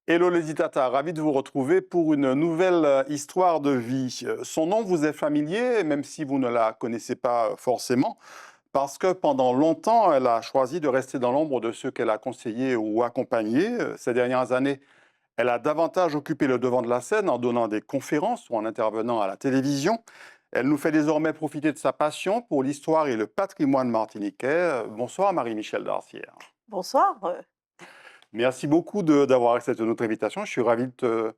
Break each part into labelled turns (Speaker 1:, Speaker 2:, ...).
Speaker 1: Hello les Tata, ravi de vous retrouver pour une nouvelle histoire de vie. Son nom vous est familier, même si vous ne la connaissez pas forcément, parce que pendant longtemps, elle a choisi de rester dans l'ombre de ceux qu'elle a conseillés ou accompagnés. Ces dernières années, elle a davantage occupé le devant de la scène en donnant des conférences ou en intervenant à la télévision. Elle nous fait désormais profiter de sa passion pour l'histoire et le patrimoine martiniquais. Bonsoir Marie-Michel Darcière.
Speaker 2: Bonsoir.
Speaker 1: Merci beaucoup d'avoir accepté notre invitation. Je suis ravi de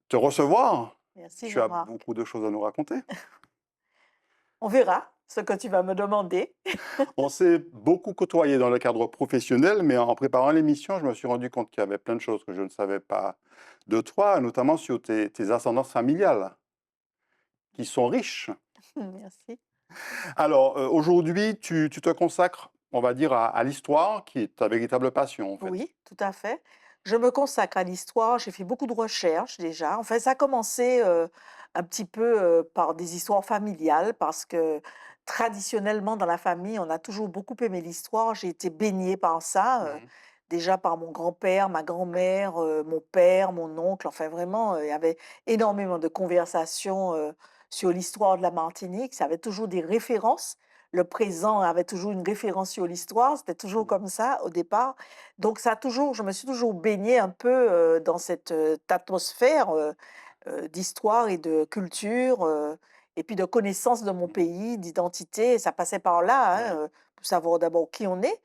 Speaker 1: te recevoir.
Speaker 2: Merci
Speaker 1: Tu as
Speaker 2: Jean-Marc.
Speaker 1: beaucoup de choses à nous raconter.
Speaker 2: On verra ce que tu vas me demander.
Speaker 1: On s'est beaucoup côtoyé dans le cadre professionnel, mais en préparant l'émission, je me suis rendu compte qu'il y avait plein de choses que je ne savais pas de toi, notamment sur tes ascendances familiales, qui sont riches.
Speaker 2: Merci.
Speaker 1: Alors, aujourd'hui, tu te consacres, on va dire, à l'histoire, qui est ta véritable passion, en fait.
Speaker 2: Oui, tout à fait. Je me consacre à l'histoire. J'ai fait beaucoup de recherches déjà. Enfin, ça a commencé un petit peu par des histoires familiales parce que traditionnellement dans la famille, on a toujours beaucoup aimé l'histoire. J'ai été baignée par ça,
Speaker 1: Mhm.
Speaker 2: déjà par mon grand-père, ma grand-mère, mon père, mon oncle. Enfin, vraiment, il y avait énormément de conversations sur l'histoire de la Martinique. Ça avait toujours des références. Le présent avait toujours une référence sur l'histoire. C'était toujours comme ça au départ. Donc ça a toujours je me suis toujours baignée un peu, dans cette, atmosphère, d'histoire et de culture, et puis de connaissance de mon pays, d'identité. Ça passait par là, hein,
Speaker 1: Oui.
Speaker 2: pour savoir d'abord qui on est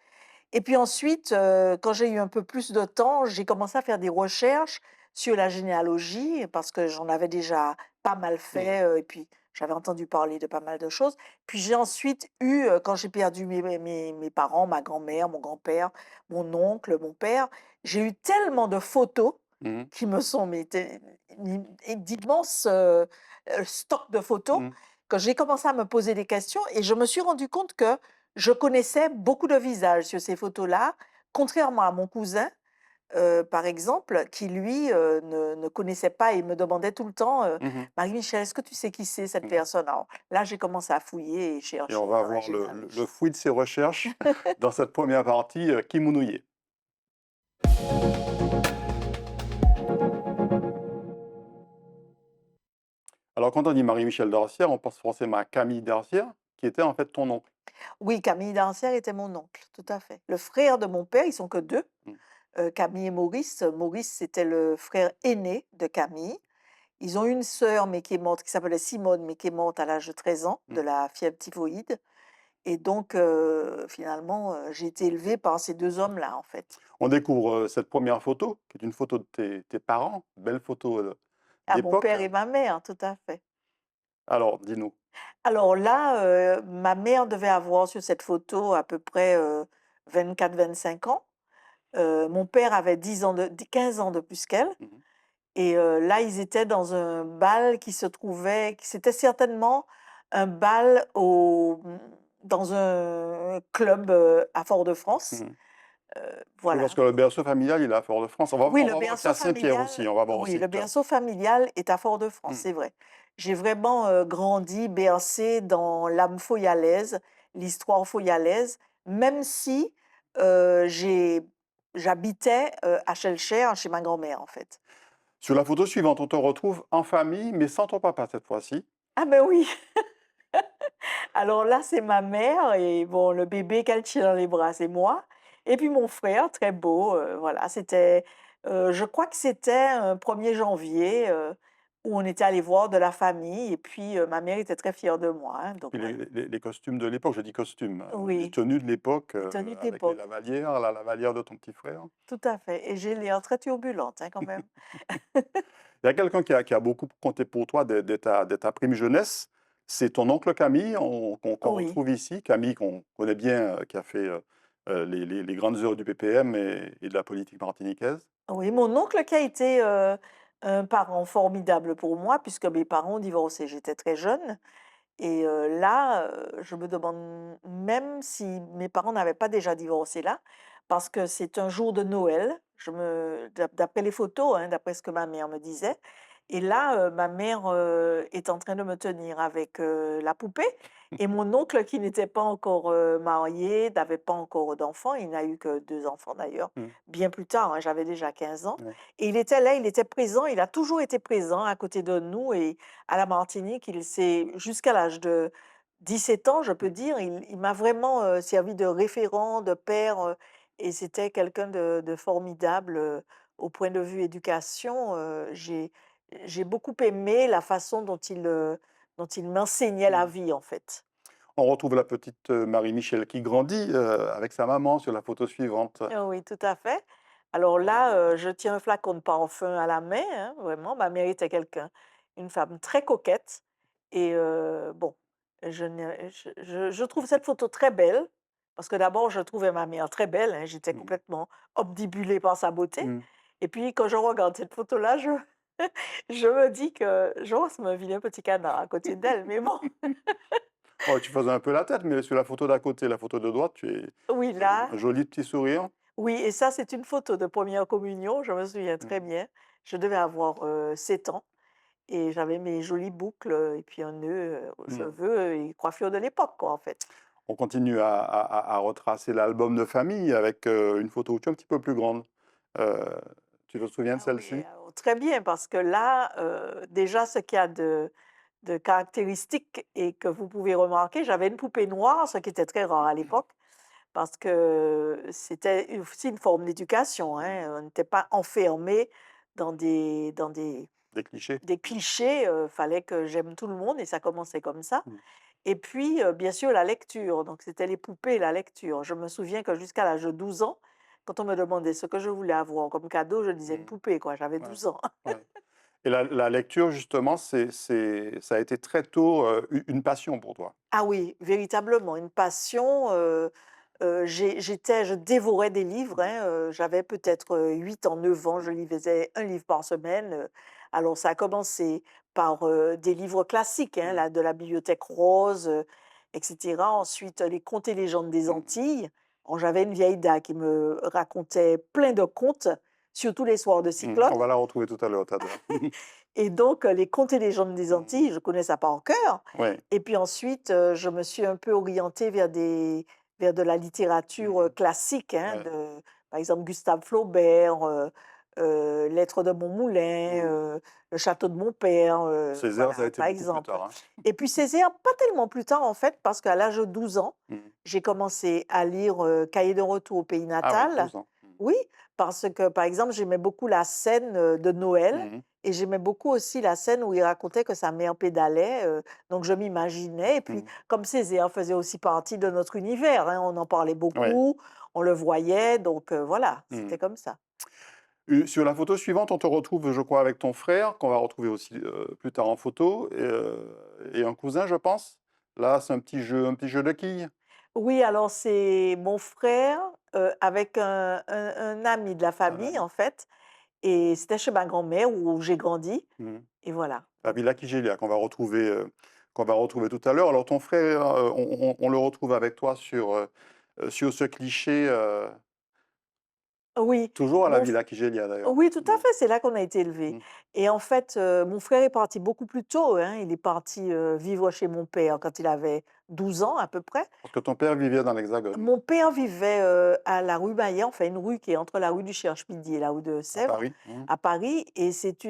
Speaker 2: et puis ensuite, quand j'ai eu un peu plus de temps, j'ai commencé à faire des recherches sur la généalogie parce que j'en avais déjà pas mal
Speaker 1: Mhm.
Speaker 2: fait, et puis j'avais entendu parler de pas mal de choses. Puis j'ai ensuite eu, quand j'ai perdu mes parents, ma grand-mère, mon grand-père, mon oncle, mon père, j'ai eu tellement de photos
Speaker 1: Mhm.
Speaker 2: qui me sont mais té d'immenses, stocks de photos
Speaker 1: Mhm.
Speaker 2: que j'ai commencé à me poser des questions et je me suis rendu compte que je connaissais beaucoup de visages sur ces photos-là, contrairement à mon cousin, par exemple, qui lui, ne connaissait pas et me demandait tout le temps,
Speaker 1: Mhm.
Speaker 2: «Marie-Michel, est-ce que tu sais qui c'est cette
Speaker 1: Mhm.
Speaker 2: personne?» Alors là, j'ai commencé à fouiller et
Speaker 1: Et on
Speaker 2: chercher
Speaker 1: va
Speaker 2: dans la
Speaker 1: voir le
Speaker 2: généalogie.
Speaker 1: fruit de ces recherches dans cette première partie, Kimounouye. Alors, quand on dit Marie-Michel Darcière, on pense forcément à Camille Darcière, qui était en fait ton oncle.
Speaker 2: Oui, Camille Dancière était mon oncle, tout à fait. Le frère de mon père, ils sont que 2,
Speaker 1: Mm.
Speaker 2: Camille et Maurice. Maurice, c'était le frère aîné de Camille. Ils ont une sœur, mais qui est morte, qui s'appelait Simone, mais qui est morte à l'âge de 13 ans de
Speaker 1: Mm.
Speaker 2: la fièvre typhoïde. Et donc, finalement, j'ai été élevée par ces 2 hommes-là, en fait.
Speaker 1: On découvre cette première photo, qui est une photo de tes parents, belle photo
Speaker 2: Ah, mon
Speaker 1: d'époque.
Speaker 2: père et ma mère, tout à fait.
Speaker 1: Alors, dis-nous.
Speaker 2: Alors là, ma mère devait avoir sur cette photo à peu près, 24-25 ans. Mon père avait 10 ans de 15 ans de plus qu'elle
Speaker 1: Mhm.
Speaker 2: et là, ils étaient dans un bal qui c'était certainement un bal dans un club, à Fort-de-France.
Speaker 1: Mhm. Oui, parce
Speaker 2: Voilà.
Speaker 1: que le berceau familial, il est à Fort-de-France.
Speaker 2: Oui,
Speaker 1: On
Speaker 2: le
Speaker 1: va voir aussi à
Speaker 2: berceau
Speaker 1: Saint-Pierre aussi.
Speaker 2: familial
Speaker 1: On va voir
Speaker 2: oui,
Speaker 1: aussi
Speaker 2: le
Speaker 1: que tu as.
Speaker 2: berceau familial est à Fort-de-France,
Speaker 1: Mm.
Speaker 2: c'est vrai. J'ai vraiment, grandi, bercé dans l'âme foyalaise, l'histoire foyalaise, même si, j'habitais, à Schœlcher, chez ma grand-mère, en fait.
Speaker 1: Sur la photo suivante, on te retrouve en famille, mais sans ton papa cette fois-ci.
Speaker 2: Ah ben oui! Alors là, c'est ma mère et bon, le bébé qu'elle tient dans les bras, c'est moi et puis mon frère, très beau, voilà, c'était, je crois que c'était un 1er janvier, où on était allé voir de la famille et puis, ma mère était très fière de moi, hein, donc
Speaker 1: Puis
Speaker 2: voilà.
Speaker 1: les costumes de l'époque, je dis costumes, les
Speaker 2: Oui,
Speaker 1: tenues de l'époque,
Speaker 2: les tenues de
Speaker 1: avec les
Speaker 2: l'époque,
Speaker 1: lavalières, la lavalière de ton petit frère.
Speaker 2: tout à fait et j'ai l'air très turbulente, hein, quand même.
Speaker 1: Il y a quelqu'un qui a beaucoup compté pour toi de ta prime jeunesse, c'est ton oncle Camille, qu'on
Speaker 2: Oui,
Speaker 1: retrouve ici. Camille, qu'on connaît bien, qui a fait les grandes heures du PPM et de la politique martiniquaise.
Speaker 2: oui, mon oncle qui a été, un parent formidable pour moi puisque mes parents ont divorcé, j'étais très jeune. Et là, je me demande même si mes parents n'avaient pas déjà divorcé là, parce que c'est un jour de Noël, d'après les photos, hein, d'après ce que ma mère me disait Et là, ma mère, est en train de me tenir avec, la poupée et mon oncle qui n'était pas encore, marié, n'avait pas encore d'enfant, il n'a eu que 2 enfants d'ailleurs,
Speaker 1: Mmh.
Speaker 2: bien plus tard, hein, j'avais déjà 15 ans
Speaker 1: Ouais.
Speaker 2: et il était là, il était présent, il a toujours été présent à côté de nous et à la Martinique, il s'est jusqu'à l'âge de 17 ans, je peux
Speaker 1: Mmh.
Speaker 2: dire, il m'a vraiment, servi de référent, de père, et c'était quelqu'un de formidable, au point de vue éducation, j'ai beaucoup aimé la façon dont il m'enseignait la
Speaker 1: Mmh.
Speaker 2: vie, en fait.
Speaker 1: On retrouve la petite, Marie-Michel qui grandit, avec sa maman sur la photo suivante.
Speaker 2: Oui, tout à fait. Alors là, je tiens un flacon de parfum à la main, hein, vraiment. Ma mère était une femme très coquette et bon, je trouve cette photo très belle parce que d'abord, je trouvais ma mère très belle, hein, j'étais
Speaker 1: Mmh.
Speaker 2: complètement obnubilée par sa beauté
Speaker 1: Mmh.
Speaker 2: et puis quand je regarde cette photo-là, je me dis que j'ose me vilain petit canard à côté d'elle, mais bon.
Speaker 1: Oh, tu faisais un peu la tête, mais sur la photo d'à côté, la photo de droite, tu es
Speaker 2: Oui, là,
Speaker 1: un joli petit sourire.
Speaker 2: oui, et ça, c'est une photo de première communion, je me souviens très
Speaker 1: Mmh.
Speaker 2: bien. Je devais avoir, 7 ans et j'avais mes jolies boucles, et puis un nœud, aux
Speaker 1: Mmh.
Speaker 2: cheveux, et coiffure de l'époque, quoi, en fait.
Speaker 1: On continue à retracer l'album de famille avec, une photo où tu es un petit peu plus grande. Heu, Tu te souviens de
Speaker 2: Ah oui,
Speaker 1: celle-ci?
Speaker 2: alors très bien parce que là, déjà ce qu'il y a de caractéristique et que vous pouvez remarquer, j'avais une poupée noire, ce qui était très rare à l'époque. Parce que c'était aussi une forme d'éducation,
Speaker 1: Mmh.
Speaker 2: hein, on n'était pas enfermé dans
Speaker 1: Des clichés?
Speaker 2: des clichés, fallait que j'aime tout le monde et ça commençait comme ça.
Speaker 1: Mmh.
Speaker 2: Et puis, bien sûr, la lecture, donc c'était les poupées et la lecture. Je me souviens que jusqu'à l'âge de 12 ans, quand on me demandait ce que je voulais avoir comme cadeau, je disais une
Speaker 1: Mmh.
Speaker 2: poupée, quoi, j'avais
Speaker 1: Ouais,
Speaker 2: 12 ans.
Speaker 1: ouais. Et la lecture justement, ça a été très tôt, u une passion pour toi?
Speaker 2: Ah oui, véritablement, une passion, je dévorais des livres,
Speaker 1: Mmh.
Speaker 2: hein, j'avais peut-être, 8 ans, 9 ans, je lisais un livre par semaine, alors ça a commencé par, des livres classiques, hein,
Speaker 1: Mmh.
Speaker 2: de la Bibliothèque rose, et cetera. Ensuite, les contes et légendes des
Speaker 1: Mmh.
Speaker 2: Antilles. Alors j'avais une vieille dame qui me racontait plein de contes, surtout les soirs de
Speaker 1: Mmh.
Speaker 2: cyclone.
Speaker 1: On va la retrouver tout à l'heure, ta dame.
Speaker 2: Et donc, les contes et légendes des
Speaker 1: Mmh.
Speaker 2: Antilles, je connais ça par cœur.
Speaker 1: Ouais.
Speaker 2: Et puis ensuite, je me suis un peu orientée vers de la littérature,
Speaker 1: Mmh.
Speaker 2: classique, hein,
Speaker 1: Ouais.
Speaker 2: par exemple, Gustave Flaubert, Lettres de mon moulin,
Speaker 1: Mmh.
Speaker 2: Le château de mon père,
Speaker 1: Césaire, ça a
Speaker 2: voilà,
Speaker 1: été
Speaker 2: par
Speaker 1: beaucoup plus
Speaker 2: exemple.
Speaker 1: tard, hein.
Speaker 2: Et puis Césaire, pas tellement plus tard, en fait, parce qu'à l'âge de 12 ans,
Speaker 1: Mmh.
Speaker 2: j'ai commencé à lire, Cahiers de retour au pays
Speaker 1: Ah oui,
Speaker 2: natal.
Speaker 1: 12 ans. Mmh.
Speaker 2: Oui, parce que, par exemple, j'aimais beaucoup la scène, de Noël
Speaker 1: Mmh mh.
Speaker 2: et j'aimais beaucoup aussi la scène où il racontait que sa mère pédalait, donc je m'imaginais et puis
Speaker 1: Mmh.
Speaker 2: comme Césaire faisait aussi partie de notre univers, hein, on en parlait
Speaker 1: Ouais.
Speaker 2: beaucoup, on le voyait, donc voilà,
Speaker 1: Mmh.
Speaker 2: c'était comme ça.
Speaker 1: Sur la photo suivante, on te retrouve, je crois, avec ton frère, qu'on va retrouver aussi, plus tard en photo et un cousin, je pense? Là, c'est un petit jeu de quilles?
Speaker 2: Oui, alors c'est mon frère, avec un ami de la
Speaker 1: Un
Speaker 2: famille,
Speaker 1: ami.
Speaker 2: en fait, et c'était chez ma grand-mère où j'ai grandi
Speaker 1: Mmh.
Speaker 2: et voilà,
Speaker 1: La
Speaker 2: donc
Speaker 1: Villa Kigelia qu'on va retrouver tout à l'heure. Alors ton frère, on le retrouve avec toi sur ce cliché,
Speaker 2: oui,
Speaker 1: toujours à la
Speaker 2: mon
Speaker 1: Villa Kigelia d'ailleurs?
Speaker 2: Oui, tout à
Speaker 1: Mmh.
Speaker 2: fait, c'est là qu'on a été élevés
Speaker 1: Mmh.
Speaker 2: et en fait, mon frère est parti beaucoup plus tôt, hein. Il est parti, vivre chez mon père quand il avait 12 ans à peu près.
Speaker 1: Parce que ton père vivait dans l'Hexagone,
Speaker 2: Mon père vivait, à la rue Maillet, enfin une rue qui est entre la rue du Cherche-Midi et la rue de
Speaker 1: à
Speaker 2: Sèvres,
Speaker 1: Paris. Mmh.
Speaker 2: à Paris et c'est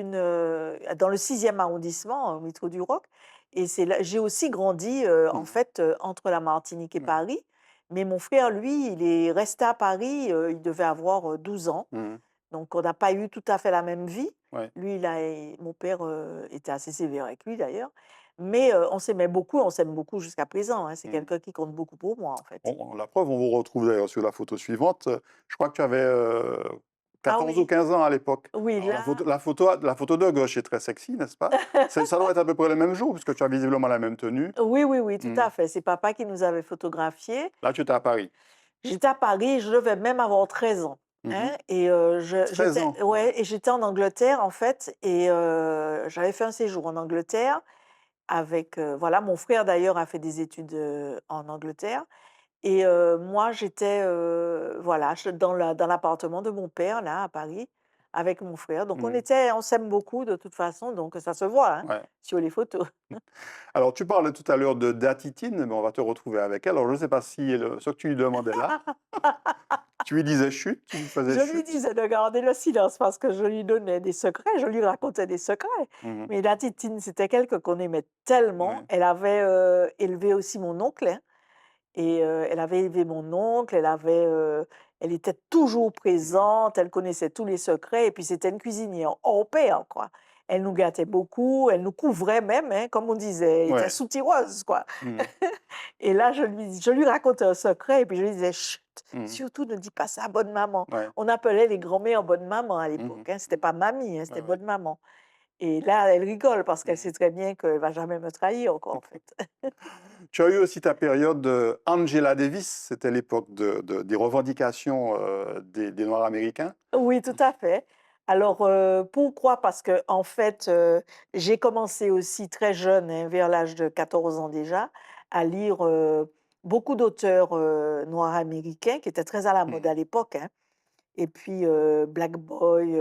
Speaker 2: dans le 6e arrondissement, au métro du Roc et c'est là j'ai aussi grandi, en
Speaker 1: Mmh.
Speaker 2: fait, entre la Martinique et
Speaker 1: Ouais.
Speaker 2: Paris. Mais mon frère, lui, il est resté à Paris, il devait avoir, 12 ans.
Speaker 1: Mmh.
Speaker 2: Donc on n'a pas eu tout à fait la même vie.
Speaker 1: Ouais.
Speaker 2: Lui, mon père, était assez sévère avec lui d'ailleurs, mais on s'aimait beaucoup, on s'aime beaucoup jusqu'à présent, hein. C'est
Speaker 1: Mmh.
Speaker 2: quelqu'un qui compte beaucoup pour moi, en fait.
Speaker 1: La preuve, on vous retrouve d'ailleurs sur la photo suivante. Je crois que tu avais,
Speaker 2: Ah
Speaker 1: 14 ou
Speaker 2: oui,
Speaker 1: 15 ans à l'époque.
Speaker 2: oui,
Speaker 1: Alors
Speaker 2: là
Speaker 1: la photo de gauche est très sexy, n'est-ce pas? Ça doit être à peu près le même jour puisque tu as visiblement la même tenue.
Speaker 2: oui, oui, oui, tout
Speaker 1: Mmh.
Speaker 2: à fait. C'est papa qui nous avait photographiés.
Speaker 1: Là, tu étais à Paris.
Speaker 2: J'étais à Paris, je devais même avoir 13 ans,
Speaker 1: Mmh.
Speaker 2: hein et je
Speaker 1: 13 ans, ouais.
Speaker 2: j'étais en Angleterre, en fait et j'avais fait un séjour en Angleterre avec, voilà, mon frère d'ailleurs a fait des études, en Angleterre. Et moi, j'étais, voilà, dans l'appartement de mon père, là, à Paris, avec mon frère. Donc
Speaker 1: Mmh.
Speaker 2: on s'aime beaucoup de toute façon, donc ça se voit, hein,
Speaker 1: Ouais.
Speaker 2: sur les photos.
Speaker 1: Alors, tu parlais tout à l'heure de Datitine, mais on va te retrouver avec elle. Alors, je ne sais pas si ce que tu lui demandais là, tu lui disais chut, tu lui faisais
Speaker 2: Je lui
Speaker 1: chut.
Speaker 2: disais de garder le silence parce que je lui donnais des secrets, je lui racontais des secrets.
Speaker 1: Mmh.
Speaker 2: Mais la Titine, c'était quelqu'un qu'on aimait tellement.
Speaker 1: Ouais.
Speaker 2: Elle avait, élevé aussi mon oncle, hein. Et elle avait élevé mon oncle, elle était toujours
Speaker 1: Mmh.
Speaker 2: présente, elle connaissait tous les secrets et puis c'était une cuisinière hors pair, quoi. Elle nous gâtait beaucoup, elle nous couvrait même, hein, comme on disait, elle était
Speaker 1: Ouais.
Speaker 2: soutireuse, quoi.
Speaker 1: Mmh.
Speaker 2: Et là, je lui racontais un secret et puis je lui disais: «Chut,
Speaker 1: Mmh.
Speaker 2: surtout ne dis pas ça à bonne maman».
Speaker 1: Ouais.
Speaker 2: On appelait les grands-mères bonne maman à
Speaker 1: Mmh.
Speaker 2: l'époque, hein, c'était pas mamie, hein,
Speaker 1: Ouais,
Speaker 2: c'était
Speaker 1: ouais.
Speaker 2: bonne maman. Et là, elle rigole parce qu'elle
Speaker 1: Mmh.
Speaker 2: sait très bien qu'elle va jamais me trahir, quoi, en fait.
Speaker 1: Tu as eu aussi ta période Angela Davis, c'était l'époque des revendications des Noirs américains.
Speaker 2: Oui, tout à fait. Alors, pourquoi? Parce que en fait, j'ai commencé aussi très jeune, hein, vers l'âge de 14 ans déjà, à lire, beaucoup d'auteurs, noirs américains qui étaient très à la mode
Speaker 1: Mmh.
Speaker 2: à l'époque, hein. Et puis, Black Boy,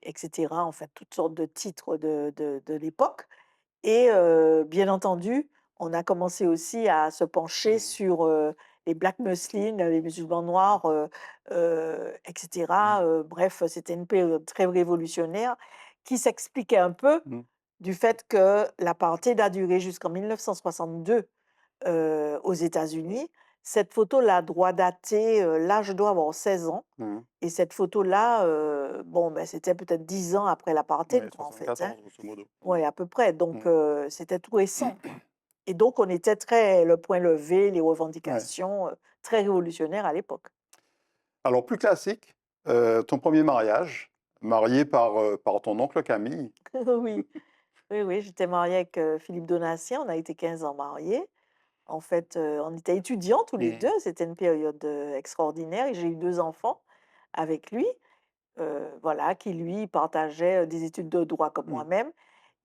Speaker 2: et cetera, en fait, toutes sortes de titres de l'époque. Et bien entendu, on a commencé aussi à se pencher
Speaker 1: Mmh.
Speaker 2: sur, les Black Muslims, les musulmans noirs, et
Speaker 1: Mmh.
Speaker 2: cetera, bref, c'était une période très révolutionnaire qui s'expliquait un peu
Speaker 1: Mmh.
Speaker 2: du fait que l'apartheid a duré jusqu'en 1962, aux
Speaker 1: Mmh.
Speaker 2: États-Unis. Cette photo-là doit dater, là, je dois avoir 16 ans
Speaker 1: Mmh.
Speaker 2: et cette photo-là, bon, ben, c'était peut-être 10 ans après l'apartheid,
Speaker 1: Ouais,
Speaker 2: quoi, en fait, hein.
Speaker 1: 74 grosso modo. Mmh.
Speaker 2: Ouais, à peu près, donc
Speaker 1: Mmh.
Speaker 2: c'était tout récent, quoi. Et donc on était très le point levé, les
Speaker 1: Ouais.
Speaker 2: revendications, très révolutionnaires à l'époque.
Speaker 1: Alors plus classique, ton premier mariage, marié par ton oncle Camille.
Speaker 2: Oui, oui, oui, j'étais mariée avec, Philippe Donatien, on a été 15 ans mariés. En fait, on était étudiants tous les
Speaker 1: Mmh.
Speaker 2: 2. C'était une période, extraordinaire et j'ai eu 2 enfants avec lui, voilà, qui lui partageait, des études de droit comme
Speaker 1: Mmh.
Speaker 2: moi-même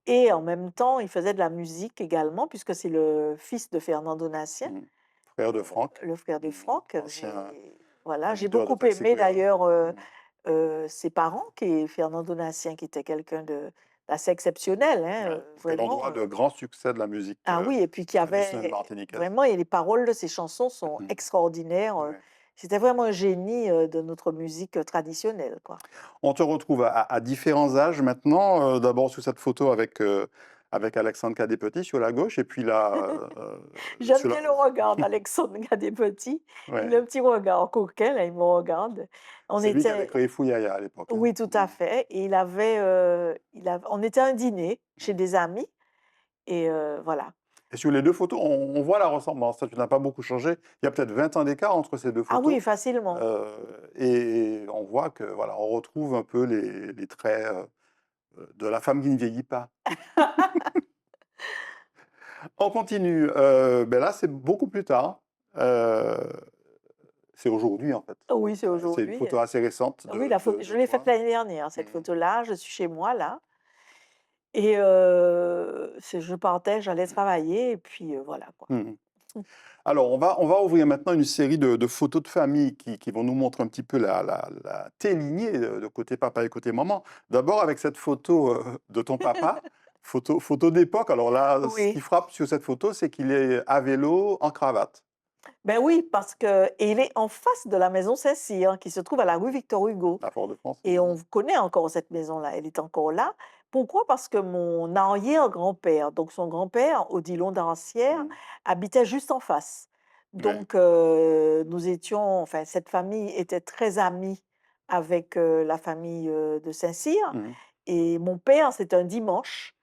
Speaker 2: et en même temps, il faisait de la musique également puisque c'est le fils de Fernand Donatien.
Speaker 1: Mmh. Frère de Franck,
Speaker 2: Le frère de Franck,
Speaker 1: ancien
Speaker 2: j'ai
Speaker 1: conducteur de
Speaker 2: beaucoup
Speaker 1: taxi
Speaker 2: aimé
Speaker 1: courant.
Speaker 2: d'ailleurs,
Speaker 1: Mmh.
Speaker 2: ses parents qui est Fernand Donatien qui était quelqu'un d'assez exceptionnel, hein,
Speaker 1: Ouais. Et
Speaker 2: vraiment,
Speaker 1: l'endroit de grand succès de la musique
Speaker 2: ah oui et puis qui
Speaker 1: traditionnelle
Speaker 2: avait
Speaker 1: martiniquaise.
Speaker 2: vraiment et les paroles de ses chansons sont
Speaker 1: Mmh.
Speaker 2: extraordinaires,
Speaker 1: Ouais.
Speaker 2: c'était vraiment un génie, de notre musique, traditionnelle, quoi.
Speaker 1: On te retrouve à différents âges maintenant, d'abord sur cette photo avec Alexandre Cadet-Petit sur la gauche et puis là,
Speaker 2: J'aime
Speaker 1: sur la
Speaker 2: bien le regard d'Alexandre Gade-Petit, il a
Speaker 1: ouais,
Speaker 2: un petit regard coquin là, il me regarde. On
Speaker 1: c'est lui qui avait
Speaker 2: était
Speaker 1: créé Fouillaya à l'époque, hein.
Speaker 2: Oui, tout à
Speaker 1: Mmh.
Speaker 2: fait et on était à un dîner chez
Speaker 1: Mmh.
Speaker 2: des amis et voilà.
Speaker 1: Et sur les 2 photos, on voit la ressemblance, ça tu n'as pas beaucoup changé. Il y a peut-être 20 ans d'écart entre ces 2
Speaker 2: Ah oui,
Speaker 1: photos,
Speaker 2: facilement.
Speaker 1: heu et on voit que voilà, on retrouve un peu les traits, de la femme qui ne vieillit pas. On continue, beh, là, c'est beaucoup plus tard, heu, c'est aujourd'hui, en fait.
Speaker 2: Oui, c'est
Speaker 1: C'est une
Speaker 2: aujourd'hui.
Speaker 1: photo assez récente
Speaker 2: Oui, la photo,
Speaker 1: de
Speaker 2: je l'ai faite
Speaker 1: toi.
Speaker 2: l'année dernière, cette
Speaker 1: Mmh.
Speaker 2: photo-là. Je suis chez moi là et je partais, j'allais travailler et puis, voilà quoi.
Speaker 1: Mmh mh. Alors, on va ouvrir maintenant une série de photos de famille qui vont nous montrer un petit peu tes lignées, de côté papa et côté maman. D'abord avec cette photo, de ton papa, photo d'époque. Alors là, ce qui
Speaker 2: Oui.
Speaker 1: frappe sur cette photo, c'est qu'il est à vélo, en cravate,
Speaker 2: Ben oui, parce que et il est en face de la maison Saint-Cyr qui se trouve à la rue Victor Hugo.
Speaker 1: à Fort-de-France.
Speaker 2: Et on connaît encore cette maison-là, elle est encore là. Pourquoi? Parce que mon arrière-grand-père, donc son grand-père, Odilon d'Ancière,
Speaker 1: Mmh.
Speaker 2: habitait juste en face.
Speaker 1: Ouais.
Speaker 2: Donc, nous étions enfin, cette famille était très amie avec, la famille, de Saint-Cyr
Speaker 1: Mmh.
Speaker 2: et mon père, c'est un dimanche,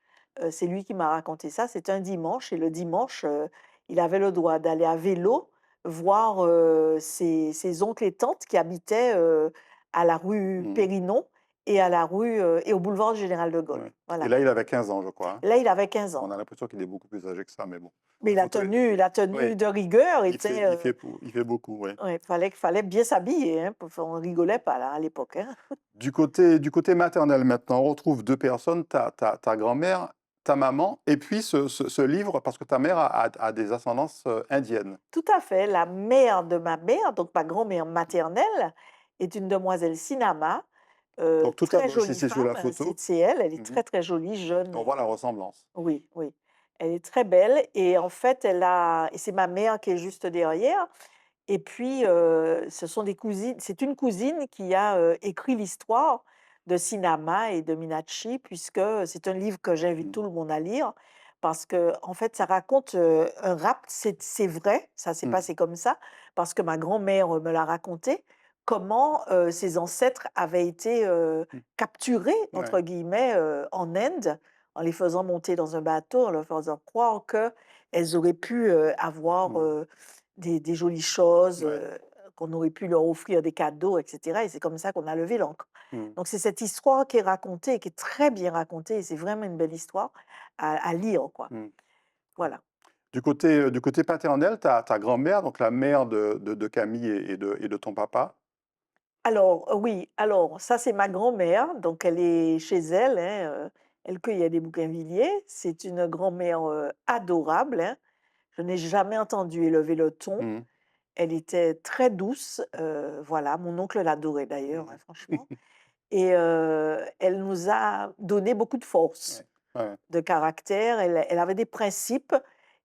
Speaker 2: c'est lui qui m'a raconté ça, c'est un dimanche et le dimanche, il avait le droit d'aller à vélo voir, ses oncles et tantes qui habitaient, à la rue
Speaker 1: Mmh.
Speaker 2: Périnon et à la rue, et au boulevard du Général de Gaulle.
Speaker 1: Ouais. Et
Speaker 2: Voilà.
Speaker 1: là, il avait 15 ans, je crois, hein?
Speaker 2: Là, il avait 15 ans.
Speaker 1: On a l'impression qu'il est beaucoup plus âgé que ça, mais bon.
Speaker 2: Mais
Speaker 1: La photo est
Speaker 2: la tenue
Speaker 1: oui,
Speaker 2: de rigueur
Speaker 1: il fait
Speaker 2: était,
Speaker 1: il fait beau il fait beaucoup, ouais.
Speaker 2: ouais, fallait bien s'habiller, hein, on rigolait pas là, à l'époque, hein.
Speaker 1: Du côté maternel maintenant, on retrouve 2 personnes, ta grand-mère, ta maman et puis ce livre parce que ta mère a des ascendances, indiennes.
Speaker 2: Tout à fait, la mère de ma mère, donc ma grand-mère maternelle, est une demoiselle Sinama,
Speaker 1: Donc tout à
Speaker 2: très
Speaker 1: gauche, si
Speaker 2: jolie
Speaker 1: c'est sur
Speaker 2: femme,
Speaker 1: la photo.
Speaker 2: c'est elle, elle est
Speaker 1: Mhm.
Speaker 2: très, très jolie, jeune
Speaker 1: On voit la ressemblance.
Speaker 2: oui, oui. Elle est très belle et en fait, elle a et c'est ma mère qui est juste derrière et puis, ce sont des cousines c'est une cousine qui a, écrit l'histoire de Sinama et de Minachi puisque c'est un livre que j'invite
Speaker 1: Mhm.
Speaker 2: tout le monde à lire parce que en fait, ça raconte, un rapt, c'est vrai, ça s'est
Speaker 1: Mhm.
Speaker 2: passé comme ça, parce que ma grand-mère, me l'a raconté, comment, ses ancêtres avaient été,
Speaker 1: Mhm.
Speaker 2: «capturés» entre
Speaker 1: Ouais.
Speaker 2: guillemets, en Inde, en les faisant monter dans un bateau, en leur faisant croire qu'elles auraient pu, avoir,
Speaker 1: Mhm.
Speaker 2: des jolies choses,
Speaker 1: Ouais.
Speaker 2: qu'on aurait pu leur offrir des cadeaux et cetera et c'est comme ça qu'on a levé l'ancre.
Speaker 1: Mhm.
Speaker 2: Donc c'est cette histoire qui est racontée, qui est très bien racontée et c'est vraiment une belle histoire à lire, quoi.
Speaker 1: Mhm.
Speaker 2: Voilà.
Speaker 1: Du côté paternel, ta grand-mère, donc la mère de Camille et de ton papa.
Speaker 2: Alors, oui, alors ça, c'est ma grand-mère, donc elle est chez elle, hein, elle cueillait des bougainvilliers. C'est une grand-mère, adorable, hein. Je n'ai jamais entendu élever le ton.
Speaker 1: Mhm.
Speaker 2: Elle était très douce, voilà. Mon oncle l'adorait d'ailleurs, hein,
Speaker 1: Mhm.
Speaker 2: franchement et elle nous a donné beaucoup de force
Speaker 1: Ouais. Ouais.
Speaker 2: de caractère. Elle avait des principes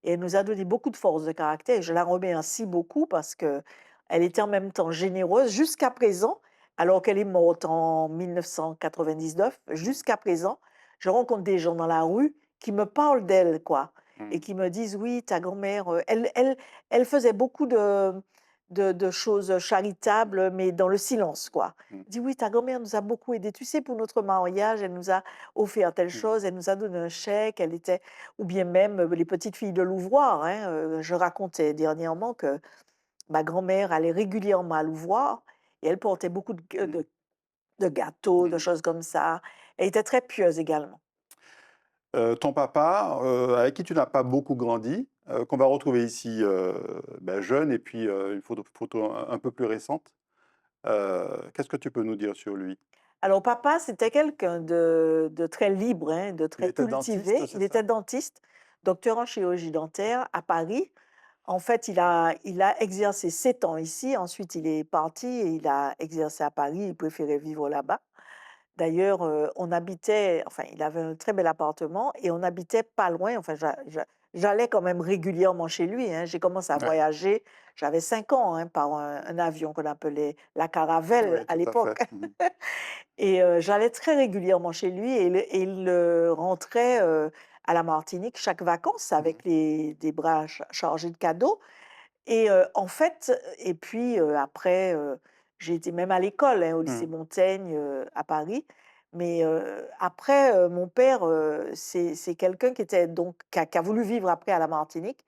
Speaker 2: et elle nous a donné beaucoup de force de caractère et je la remercie beaucoup parce que elle était en même temps généreuse jusqu'à présent, alors qu'elle est morte en 1999.
Speaker 1: Mhm.
Speaker 2: Jusqu'à présent, je rencontre des gens dans la rue qui me parlent d'elle, quoi et
Speaker 1: Mhm.
Speaker 2: qui me disent: «Oui, ta grand-mère, elle faisait beaucoup de choses charitables, mais dans le silence, quoi».
Speaker 1: Mhm.
Speaker 2: Elle dit: «Oui, ta grand-mère nous a beaucoup aidés. Tu sais, pour notre mariage, elle nous a offert telle
Speaker 1: Mhm.
Speaker 2: chose, elle nous a donné un chèque, elle était» ou bien même, les petites filles de l'ouvroir, hein, je racontais dernièrement que ma grand-mère allait régulièrement à l'ouvroir et elle portait beaucoup
Speaker 1: Mhm.
Speaker 2: de gâteaux, de
Speaker 1: Mhm.
Speaker 2: choses comme ça. Elle était très pieuse également.
Speaker 1: Ton papa, avec qui tu n'as pas beaucoup grandi, qu'on va retrouver ici, bah, jeune et puis, une photo un peu plus récente. Qu'est-ce que tu peux nous dire sur lui?
Speaker 2: Alors papa, c'était quelqu'un de très libre, hein, de
Speaker 1: Il
Speaker 2: très
Speaker 1: était dentiste,
Speaker 2: cultivé.
Speaker 1: c'est
Speaker 2: Il
Speaker 1: ça?
Speaker 2: était dentiste, docteur en chirurgie dentaire à Paris. En fait, il a exercé 7 ans ici, ensuite il est parti et il a exercé à Paris, il préférait vivre là-bas. D'ailleurs, on habitait enfin, il avait un très bel appartement et on habitait pas loin, enfin, j'allais quand même régulièrement chez lui, hein. J'ai commencé à
Speaker 1: Ouais,
Speaker 2: voyager, j'avais 5 ans, hein, par un avion qu'on appelait la Caravelle
Speaker 1: ouais,
Speaker 2: à
Speaker 1: tout à fait.
Speaker 2: l'époque
Speaker 1: Mmh.
Speaker 2: et j'allais très régulièrement chez lui et il, rentrait, à la Martinique chaque vacances
Speaker 1: Mmh.
Speaker 2: avec des bras chargés de cadeaux et en fait et puis, après, j'ai été même à l'école, hein, au lycée
Speaker 1: Mmh.
Speaker 2: Montaigne, à Paris. Mais, après, mon père, c'est quelqu'un qui était donc qui a voulu vivre après à la Martinique,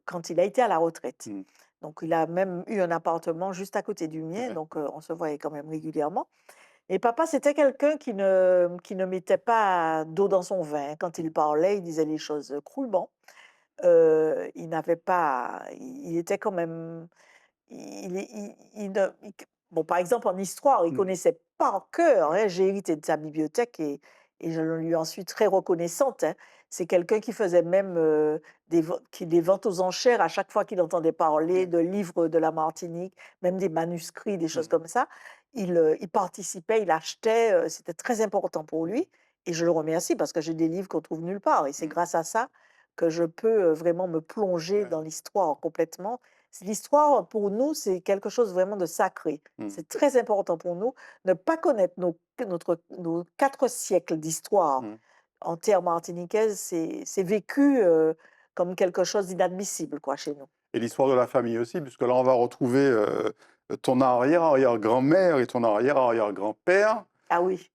Speaker 2: quand il a été à la retraite.
Speaker 1: Mmh.
Speaker 2: Donc il a même eu un appartement juste à côté du mien,
Speaker 1: Ouais.
Speaker 2: donc, on se voyait quand même régulièrement. Et papa, c'était quelqu'un qui ne mettait pas d'eau dans son vin. Quand
Speaker 1: Mmh.
Speaker 2: il parlait, il disait les choses crûment. Il n'avait pas il était quand même il ne il bon, par exemple, en histoire, il
Speaker 1: Mmh.
Speaker 2: connaissait par cœur, hein, j'ai hérité de sa bibliothèque et je lui en suis très reconnaissante, hein. C'est quelqu'un qui faisait même, des ventes aux enchères à chaque fois qu'il entendait parler
Speaker 1: Ouais.
Speaker 2: de livres de la Martinique, même des manuscrits, des choses
Speaker 1: Mmh.
Speaker 2: comme ça. Il participait, il achetait, c'était très important pour
Speaker 1: Mmh.
Speaker 2: lui et je le remercie parce que j'ai des livres qu'on trouve nulle part et c'est
Speaker 1: Mmh.
Speaker 2: grâce à ça que je peux, vraiment me plonger
Speaker 1: Ouais.
Speaker 2: dans l'histoire complètement. L'histoire, pour nous, c'est quelque chose vraiment de sacré.
Speaker 1: Mmh.
Speaker 2: C'est très important pour nous. Ne pas connaître nos 4 siècles d'histoire
Speaker 1: Mmh.
Speaker 2: en terre martiniquaise, c'est vécu, comme quelque chose d'inadmissible, quoi, chez nous.
Speaker 1: Et l'histoire de la famille aussi, puisque là, on va retrouver, ton arrière-arrière-grand-mère et ton arrière-arrière-grand-père.
Speaker 2: Ah oui.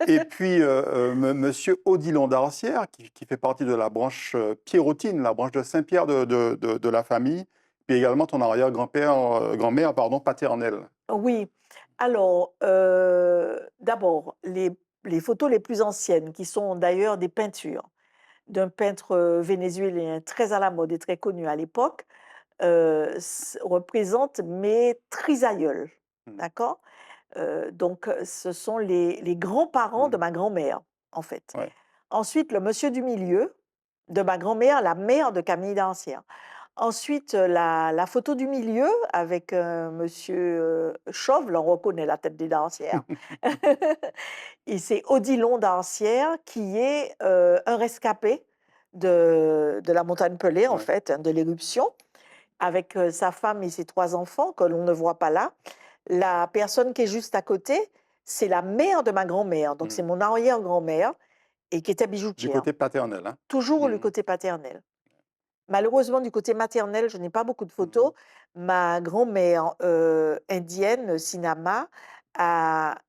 Speaker 1: Et puis, monsieur Odilon d'Arcière, qui fait partie de la branche pierrotine, la branche de Saint-Pierre de la famille, puis également ton arrière-grand-père, grand-mère, pardon, paternelle.
Speaker 2: Oui. Alors, d'abord, les photos les plus anciennes, qui sont d'ailleurs des peintures d'un peintre, vénézuélien très à la mode et très connu à l'époque, représentent mes trisaïeuls,
Speaker 1: Mmh.
Speaker 2: d'accord? Donc, ce sont les grands-parents de
Speaker 1: Mmh.
Speaker 2: ma grand-mère, en fait.
Speaker 1: Ouais.
Speaker 2: Ensuite, le monsieur du milieu, de ma grand-mère, la mère de Camille Dancière. Ensuite, la photo du milieu avec monsieur Chauve, là, on reconnaît la tête des Dancières. Et c'est Odilon Dancière qui est un rescapé de la montagne Pelée, en
Speaker 1: Ouais.
Speaker 2: fait, hein, de l'éruption, avec sa femme et ses 3 enfants que l'on ne voit pas là. La personne qui est juste à côté, c'est la mère de ma grand-mère, donc
Speaker 1: Mmh.
Speaker 2: c'est mon arrière-grand-mère et qui était
Speaker 1: Du
Speaker 2: bijoutière.
Speaker 1: côté paternel, hein?
Speaker 2: Toujours le
Speaker 1: Mmh.
Speaker 2: côté paternel. Malheureusement, du côté maternel, je n'ai pas beaucoup de
Speaker 1: Mmh.
Speaker 2: photos. Ma grand-mère, indienne, Sinama,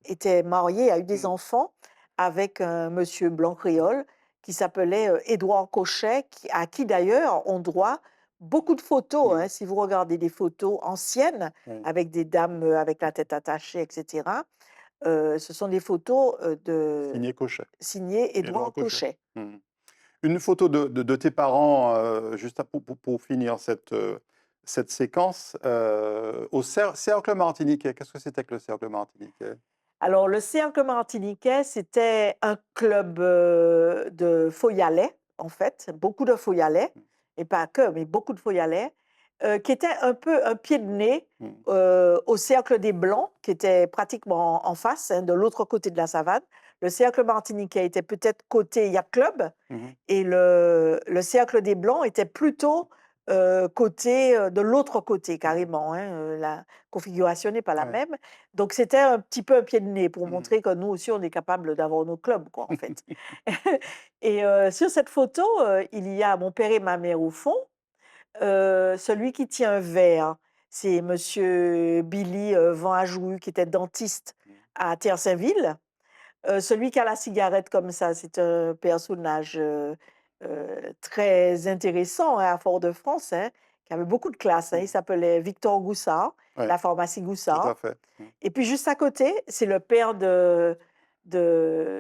Speaker 2: était mariée, a eu des
Speaker 1: Mmh.
Speaker 2: enfants avec un monsieur blanc créole qui s'appelait, Édouard Cochet, à qui d'ailleurs on doit beaucoup de photos,
Speaker 1: Mmh.
Speaker 2: hein. Si vous regardez des photos anciennes
Speaker 1: Oui.
Speaker 2: avec des dames, avec la tête attachée et cetera, ce sont des photos,
Speaker 1: Signé Cochet,
Speaker 2: signées
Speaker 1: Édouard
Speaker 2: Édouard
Speaker 1: Cochet.
Speaker 2: Cochet.
Speaker 1: Mmh. Une photo de tes parents, juste pour finir cette séquence, au Cercle Martiniquais. Qu'est-ce que c'était que le Cercle Martiniquais?
Speaker 2: Alors, le Cercle Martiniquais, c'était un club de Faux-Yalais, en fait, beaucoup de Faux-Yalais, et pas que, mais beaucoup de Faux-Yalais, qui était un peu un pied de nez
Speaker 1: Mmh.
Speaker 2: au Cercle des Blancs, qui était pratiquement en face, hein, de l'autre côté de la savane. Le Cercle Martiniquais était peut-être côté Yacht Club,
Speaker 1: Mmh.
Speaker 2: et le Cercle des Blancs était plutôt côté, de l'autre côté
Speaker 1: Mmh.
Speaker 2: carrément, hein, la configuration n'est pas la
Speaker 1: Ouais.
Speaker 2: même. Donc c'était un petit peu un pied de nez pour
Speaker 1: Mmh.
Speaker 2: montrer que nous aussi on est capable d'avoir nos clubs quoi, en fait. Et sur cette photo, il y a mon père et ma mère au fond. Celui qui tient un verre, c'est monsieur Billy, Van Ajoux qui était dentiste
Speaker 1: Mmh.
Speaker 2: à Terre-Saint-Ville. Celui qui a la cigarette comme ça, c'est un personnage, très intéressant, hein, à Fort-de-France, hein, qui avait beaucoup de classe, hein. Il
Speaker 1: Mmh.
Speaker 2: s'appelait Victor Goussard,
Speaker 1: Ouais,
Speaker 2: la pharmacie
Speaker 1: tout à
Speaker 2: Goussard.
Speaker 1: fait. Mmh.
Speaker 2: Et puis juste à côté, c'est le père de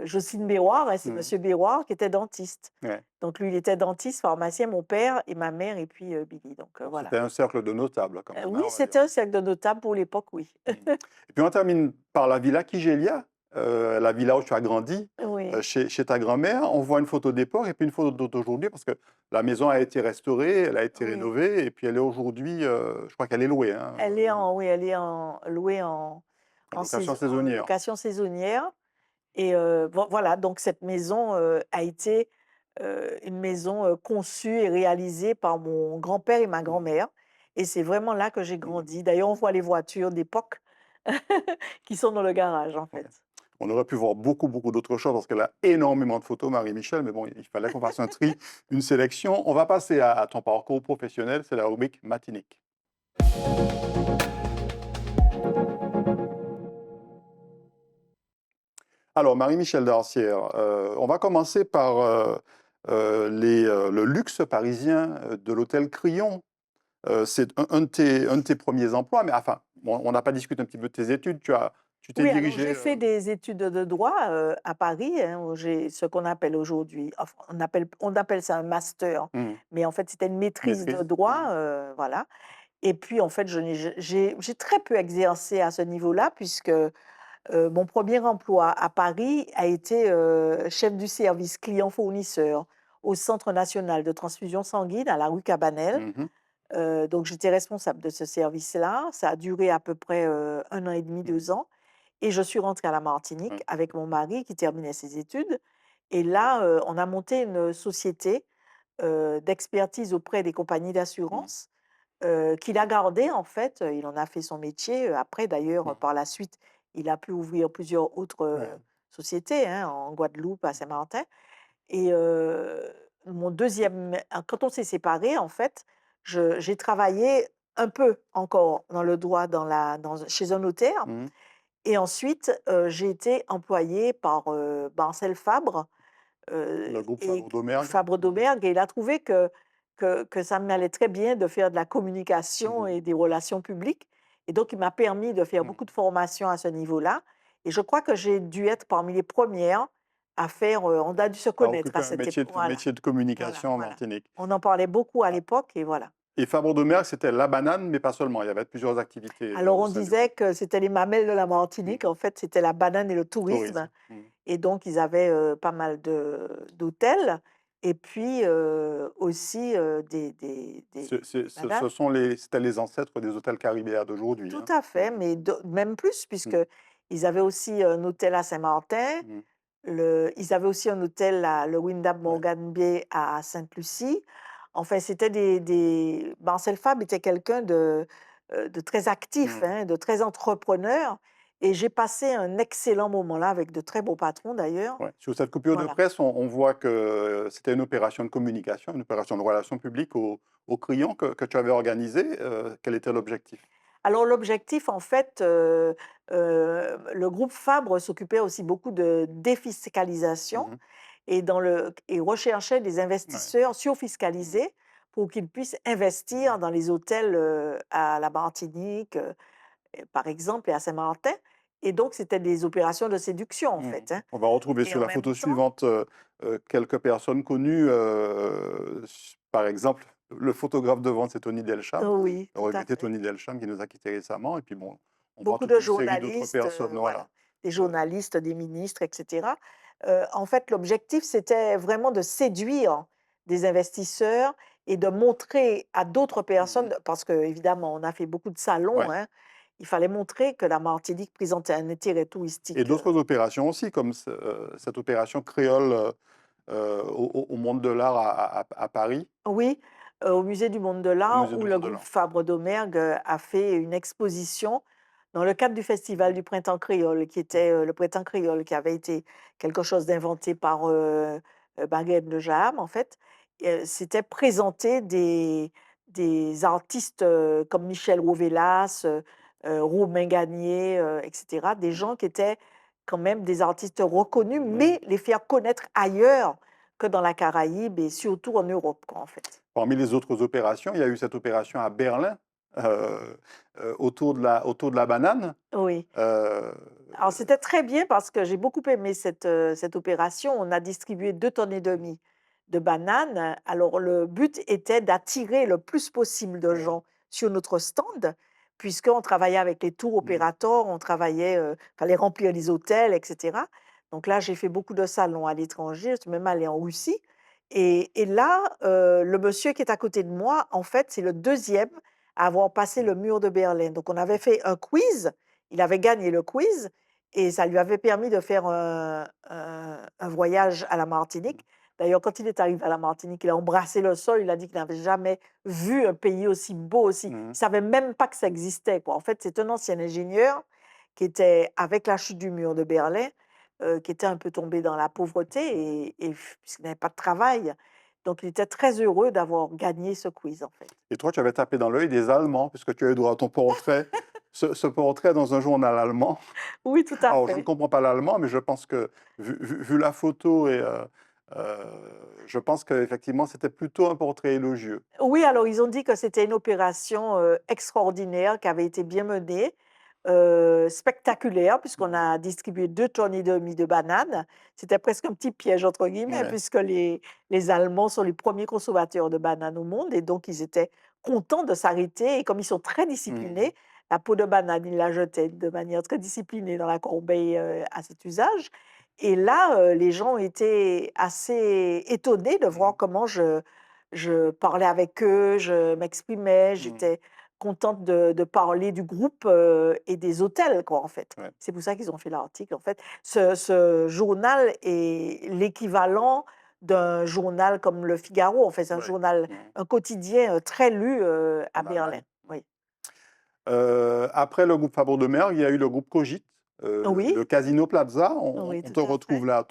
Speaker 2: Jocelyne Béroir, hein, c'est
Speaker 1: Mmh.
Speaker 2: monsieur Béroir qui était dentiste.
Speaker 1: Ouais.
Speaker 2: Donc lui, il était dentiste, pharmacien, mon père et ma mère et puis, Billy, donc
Speaker 1: Donc
Speaker 2: voilà.
Speaker 1: c'était un cercle de notables quand même,
Speaker 2: Oui,
Speaker 1: hein, on va dire.
Speaker 2: c'était un cercle de notables pour l'époque, oui.
Speaker 1: Mmh. Et puis on termine par la villa Kigelia, la villa où tu as grandi,
Speaker 2: Oui.
Speaker 1: chez ta grand-mère. On voit une photo d'époque et puis une photo d'aujourd'hui parce que la maison a été restaurée, elle a été
Speaker 2: Oui.
Speaker 1: rénovée et puis elle est aujourd'hui, je crois qu'elle est louée, hein,
Speaker 2: Elle est en oui, elle est en louée
Speaker 1: en location
Speaker 2: en
Speaker 1: saisonnière.
Speaker 2: location saisonnière et voilà, donc cette maison, a été, une maison, conçue et réalisée par mon grand-père et ma
Speaker 1: Mmh.
Speaker 2: grand-mère et c'est vraiment là que j'ai
Speaker 1: Mmh.
Speaker 2: grandi. D'ailleurs, on voit les voitures d'époque qui sont dans le garage, en
Speaker 1: Ouais.
Speaker 2: fait.
Speaker 1: On aurait pu voir beaucoup, beaucoup d'autres choses parce qu'elle a énormément de photos, Marie-Michel, mais bon, il fallait qu'on fasse un tri, une sélection. On va passer à ton parcours professionnel, c'est la rubrique Matinique. Alors, Marie-Michel Darcière, on va commencer par le luxe parisien de l'hôtel Crillon. C'est un de tes premiers emplois, mais enfin, bon, on n'a pas discuté un petit peu de tes études. Tu t'es
Speaker 2: Oui, alors j'ai
Speaker 1: dirigé.
Speaker 2: fait des études de droit, à Paris, hein, où j'ai ce qu'on appelle aujourd'hui enfin, on appelle ça un master,
Speaker 1: Mmh.
Speaker 2: mais en fait, c'était une maîtrise de
Speaker 1: Maîtrise.
Speaker 2: droit,
Speaker 1: Mmh.
Speaker 2: voilà. Et puis, en fait, j'ai très peu exercé à ce niveau-là puisque, mon premier emploi à Paris a été, chef du service client-fournisseur au Centre national de transfusion sanguine à la rue Cabanel.
Speaker 1: Mmh.
Speaker 2: Donc j'étais responsable de ce service-là. Ça a duré à peu près, 1 an et demi,
Speaker 1: Mmh.
Speaker 2: 2 ans et je suis rentrée à la Martinique
Speaker 1: Ouais.
Speaker 2: avec mon mari qui terminait ses études et là, on a monté une société, d'expertise auprès des compagnies
Speaker 1: Mmh.
Speaker 2: d'assurance, qu'il a gardé en fait, il en a fait son métier, après d'ailleurs,
Speaker 1: Mmh.
Speaker 2: par la suite, il a pu ouvrir plusieurs autres,
Speaker 1: Ouais.
Speaker 2: sociétés, hein, en Guadeloupe, à Saint-Martin et mon deuxième quand on s'est séparés, en fait, j'ai travaillé un peu encore dans le droit chez un notaire
Speaker 1: Mmh.
Speaker 2: et ensuite, j'ai été employée par, Marcel Fabre,
Speaker 1: Le groupe
Speaker 2: et
Speaker 1: Fabre-Domergue.
Speaker 2: Fabre
Speaker 1: Mmh.
Speaker 2: d'Aubergue et il a trouvé que ça m'allait très bien de faire de la communication
Speaker 1: Mmh.
Speaker 2: et des relations publiques et donc il m'a permis de faire beaucoup
Speaker 1: Mmh.
Speaker 2: de formations à ce niveau-là et je crois que j'ai dû être parmi les premières à faire, on a dû se
Speaker 1: À
Speaker 2: connaître
Speaker 1: occuper
Speaker 2: à
Speaker 1: un
Speaker 2: cette époque voilà,
Speaker 1: métier de
Speaker 2: voilà,
Speaker 1: communication en
Speaker 2: voilà.
Speaker 1: Martinique.
Speaker 2: On en parlait beaucoup à
Speaker 1: Ah,
Speaker 2: l'époque et voilà.
Speaker 1: et Fabre-Domergue, c'était la banane, mais pas seulement. Il y avait plusieurs activités,
Speaker 2: Alors
Speaker 1: au
Speaker 2: on
Speaker 1: sein du
Speaker 2: disait
Speaker 1: groupe.
Speaker 2: que c'était les mamelles de la
Speaker 1: Mmh.
Speaker 2: Martinique, en fait, c'était la banane et le tourisme
Speaker 1: Tourisme. Mmh.
Speaker 2: et donc ils avaient, pas mal de d'hôtels et puis, aussi,
Speaker 1: Ce
Speaker 2: madame.
Speaker 1: sont c'était les ancêtres des hôtels Caribéa d'aujourd'hui,
Speaker 2: Tout
Speaker 1: hein.
Speaker 2: à
Speaker 1: Oui.
Speaker 2: fait, mais même plus
Speaker 1: Mm,
Speaker 2: puisqu'ils avaient aussi un hôtel à Saint-Martin,
Speaker 1: mm,
Speaker 2: ils avaient aussi un hôtel, le Wyndham
Speaker 1: ouais,
Speaker 2: Morgan Bay à Sainte-Lucie. Enfin, c'était Marcel Fabre était quelqu'un de très actif,
Speaker 1: mm,
Speaker 2: hein, de très entrepreneur, et j'ai passé un excellent moment là avec de très beaux patrons d'ailleurs.
Speaker 1: ouais. Sur cette coupure de
Speaker 2: Voilà.
Speaker 1: presse, on voit que c'était une opération de communication, une opération de relations publiques au crayon que tu avais organisée. Quel était l'objectif?
Speaker 2: Alors l'objectif, en fait, le groupe Fabre s'occupait aussi beaucoup de défiscalisation
Speaker 1: Mhm,
Speaker 2: et recherchait des
Speaker 1: ouais,
Speaker 2: investisseurs
Speaker 1: mm,
Speaker 2: surfiscalisés pour qu'ils puissent investir
Speaker 1: mm,
Speaker 2: dans les hôtels, à la Martinique, et par exemple, et à Saint-Martin, et donc c'était des opérations de séduction, en
Speaker 1: mm.
Speaker 2: fait, hein,
Speaker 1: On va retrouver
Speaker 2: et
Speaker 1: sur
Speaker 2: en
Speaker 1: la
Speaker 2: même
Speaker 1: photo
Speaker 2: temps
Speaker 1: suivante quelques personnes connues. Par exemple, le photographe devant, c'est Tony Delcham,
Speaker 2: oui,
Speaker 1: le
Speaker 2: tout à
Speaker 1: regretté
Speaker 2: fait.
Speaker 1: Tony Delcham qui nous a quittés récemment. Et puis bon, on voit
Speaker 2: Beaucoup
Speaker 1: toute
Speaker 2: de
Speaker 1: une série d'autres
Speaker 2: journalistes,
Speaker 1: personnes.
Speaker 2: voilà,
Speaker 1: Voilà.
Speaker 2: des
Speaker 1: Euh,
Speaker 2: journalistes, des ministres, et cetera. En fait, l'objectif, c'était vraiment de séduire des investisseurs et de montrer à d'autres
Speaker 1: mhm.
Speaker 2: personnes, parce qu'évidemment, on a fait beaucoup de salons,
Speaker 1: Ouais.
Speaker 2: hein, il fallait montrer que la Martinique présentait un intérêt
Speaker 1: Et
Speaker 2: touristique.
Speaker 1: d'autres opérations aussi, comme cette opération créole au Monde de l'Art à Paris,
Speaker 2: Oui, au Musée du monde de
Speaker 1: au
Speaker 2: l'art,
Speaker 1: Musée
Speaker 2: où
Speaker 1: du
Speaker 2: le
Speaker 1: Monde de
Speaker 2: groupe
Speaker 1: l'Art.
Speaker 2: Fabre d'Omergue a fait une exposition dans le cadre du Festival
Speaker 1: Mhm.
Speaker 2: du Printemps créole, qui était, le Printemps créole, qui avait été quelque chose d'inventé par, Margaret de Jaham, en fait. C'était présenter des artistes, comme Michel Rouvelas, Romain Gagné, et cetera. Des
Speaker 1: Mhm.
Speaker 2: gens qui étaient quand même des artistes reconnus,
Speaker 1: Mhm.
Speaker 2: mais les faire connaître ailleurs que dans la Caraïbe et surtout en Europe, quoi, en fait.
Speaker 1: Parmi les autres opérations, il y a eu cette opération à Berlin autour de la banane.
Speaker 2: Oui.
Speaker 1: Euh,
Speaker 2: Alors c'était très bien parce que j'ai beaucoup aimé cette opération. On a distribué 2 tonnes et demie de bananes. Alors le but était d'attirer le plus possible de
Speaker 1: ouais.
Speaker 2: gens sur notre stand, puisqu'on travaillait avec les tours
Speaker 1: Mhm.
Speaker 2: opérateurs, on travaillait, fallait remplir les hôtels, et cetera. Donc là, j'ai fait beaucoup de salons à l'étranger, je suis même allée en Russie, et là, le monsieur qui est à côté de moi, en fait, c'est le deuxième à avoir passé le mur de Berlin. Donc on avait fait un quiz, il avait gagné le quiz, et ça lui avait permis de faire un voyage à la Martinique. D'ailleurs, quand il est arrivé à la Martinique, il a embrassé le sol, il a dit qu'il n'avait jamais vu un pays aussi beau, aussi. Il ne
Speaker 1: Mhm.
Speaker 2: savait même pas que ça existait, quoi. En fait, c'est un ancien ingénieur qui était, avec la chute du mur de Berlin, qui était un peu tombé dans la pauvreté puisqu'il n'avait pas de travail. Donc, il était très heureux d'avoir gagné ce quiz, en fait.
Speaker 1: Et toi, tu avais tapé dans l'œil des Allemands, puisque tu as eu droit à ton portrait, ce portrait dans un journal allemand.
Speaker 2: Oui, tout à
Speaker 1: Alors, je ne
Speaker 2: fait.
Speaker 1: comprends pas l'allemand, mais je pense que, vu la photo, euh, je pense qu'effectivement, c'était plutôt un portrait élogieux.
Speaker 2: Oui, alors ils ont dit que c'était une opération, extraordinaire qui avait été bien menée, spectaculaire puisqu'on
Speaker 1: Mhm.
Speaker 2: a distribué 2 tonnes et demie de bananes. C'était presque un petit «piège» entre guillemets
Speaker 1: Ouais.
Speaker 2: puisque les Allemands sont les premiers consommateurs de bananes au monde, et donc ils étaient contents de s'arrêter, et comme ils sont très
Speaker 1: Mhm.
Speaker 2: disciplinés, la peau de banane, ils la jetaient de manière très disciplinée dans la corbeille, à cet usage, et là, les gens étaient assez étonnés de voir
Speaker 1: Mhm.
Speaker 2: comment je parlais avec eux, je m'exprimais,
Speaker 1: Mhm.
Speaker 2: j'étais contente de parler du groupe, et des hôtels, quoi, en fait.
Speaker 1: Ouais.
Speaker 2: C'est pour ça qu'ils ont fait l'article, en fait. Ce journal est l'équivalent d'un journal comme Le Figaro. En fait, c'est un
Speaker 1: Ouais.
Speaker 2: journal,
Speaker 1: Mhm.
Speaker 2: un quotidien, très lu, à
Speaker 1: En
Speaker 2: Berlin.
Speaker 1: Allemagne.
Speaker 2: Oui.
Speaker 1: Après le groupe Fabre de Mer, il y a eu le groupe Cogit,
Speaker 2: Oui,
Speaker 1: le Casino Plaza.
Speaker 2: oui,
Speaker 1: On
Speaker 2: tout
Speaker 1: te
Speaker 2: à fait.
Speaker 1: retrouve là.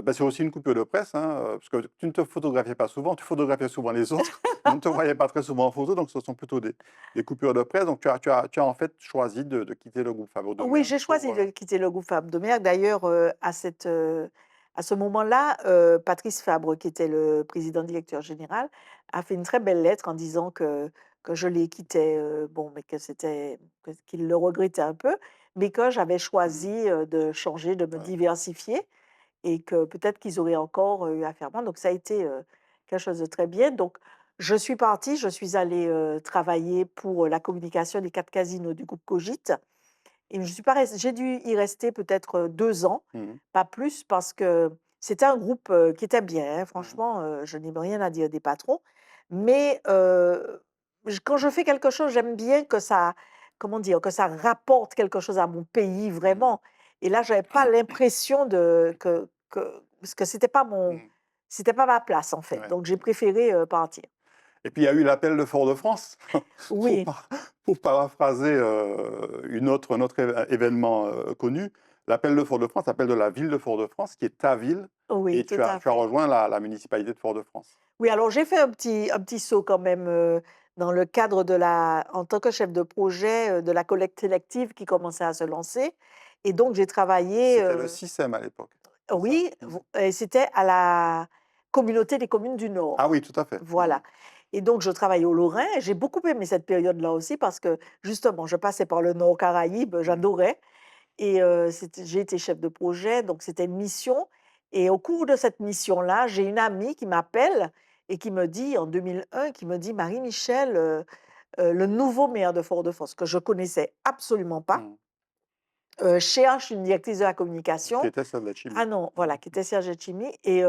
Speaker 1: Ben, c'est aussi une coupure de presse, hein, parce que tu ne te photographiais pas souvent, tu photographiais souvent les autres, mais on ne te voyait pas très souvent en photo, donc ce sont plutôt des coupures de presse. Donc tu as en fait choisi de quitter le groupe Fabre de
Speaker 2: Oui,
Speaker 1: Mer
Speaker 2: j'ai choisi
Speaker 1: pour...
Speaker 2: de quitter le groupe Fabre Domergue. D'ailleurs, à ce moment-là, Patrice Fabre, qui était le président directeur général, a fait une très belle lettre en disant que je les quittais, bon, mais qu'il le regrettait un peu, mais que j'avais choisi,
Speaker 1: Mhm.
Speaker 2: de changer, de me
Speaker 1: Ouais.
Speaker 2: diversifier, et que peut-être qu'ils auraient encore, eu affaire à moi. Donc ça a été, quelque chose de très bien. Donc je suis partie, je suis allée, travailler pour la communication des 4 casinos du groupe Cogit, et je suis pas res j'ai dû y rester peut-être, 2 ans,
Speaker 1: Mhm.
Speaker 2: pas plus, parce que C'était un groupe, qui était bien, hein,
Speaker 1: Mmh.
Speaker 2: franchement, je n'ai rien à dire des patrons. Mais, quand je fais quelque chose, j'aime bien que ça, comment dire? Que ça rapporte quelque chose à mon pays
Speaker 1: Mmh.
Speaker 2: vraiment. Et là, j'avais pas l'impression de que parce que
Speaker 1: Mmh.
Speaker 2: c'était pas ma place en fait.
Speaker 1: Ouais.
Speaker 2: Donc j'ai préféré, partir.
Speaker 1: Et puis il y a eu l'appel de Fort-de-France, pour
Speaker 2: Oui,
Speaker 1: par pour paraphraser, un autre événement, connu. L'appel de Fort-de-France, l'appel de la ville de Fort-de-France, qui est ta ville,
Speaker 2: oui,
Speaker 1: et
Speaker 2: tout à
Speaker 1: tu as
Speaker 2: fait.
Speaker 1: rejoint la municipalité de Fort-de-France.
Speaker 2: Oui, alors j'ai fait un petit saut quand même, dans le cadre de la en tant que chef de projet, de la collecte sélective qui commençait à se lancer. Et donc j'ai travaillé,
Speaker 1: C'était le SICEM à l'époque, c'est ça?
Speaker 2: oui,
Speaker 1: Mmh.
Speaker 2: et c'était à la communauté des communes du
Speaker 1: Ah
Speaker 2: Nord.
Speaker 1: oui, tout à fait. Mmh.
Speaker 2: Voilà. Et donc je travaillais au Lorrain. J'ai beaucoup aimé cette période-là aussi parce que justement, je passais par le Nord Caraïbe,
Speaker 1: Mmh.
Speaker 2: j'adorais. Et j'ai été chef de projet, donc c'était une mission. Et au cours de cette mission-là, j'ai une amie qui m'appelle et qui me dit, en 2001, qui me dit: «Marie-Michel, le nouveau maire de Fort-de-France», que je connaissais absolument pas,
Speaker 1: Mmh.
Speaker 2: cherche une directrice de la
Speaker 1: Qui
Speaker 2: communication.
Speaker 1: était celle de chimie.
Speaker 2: Ah non,
Speaker 1: Mmh.
Speaker 2: voilà, qui était Serge Letchimy. Et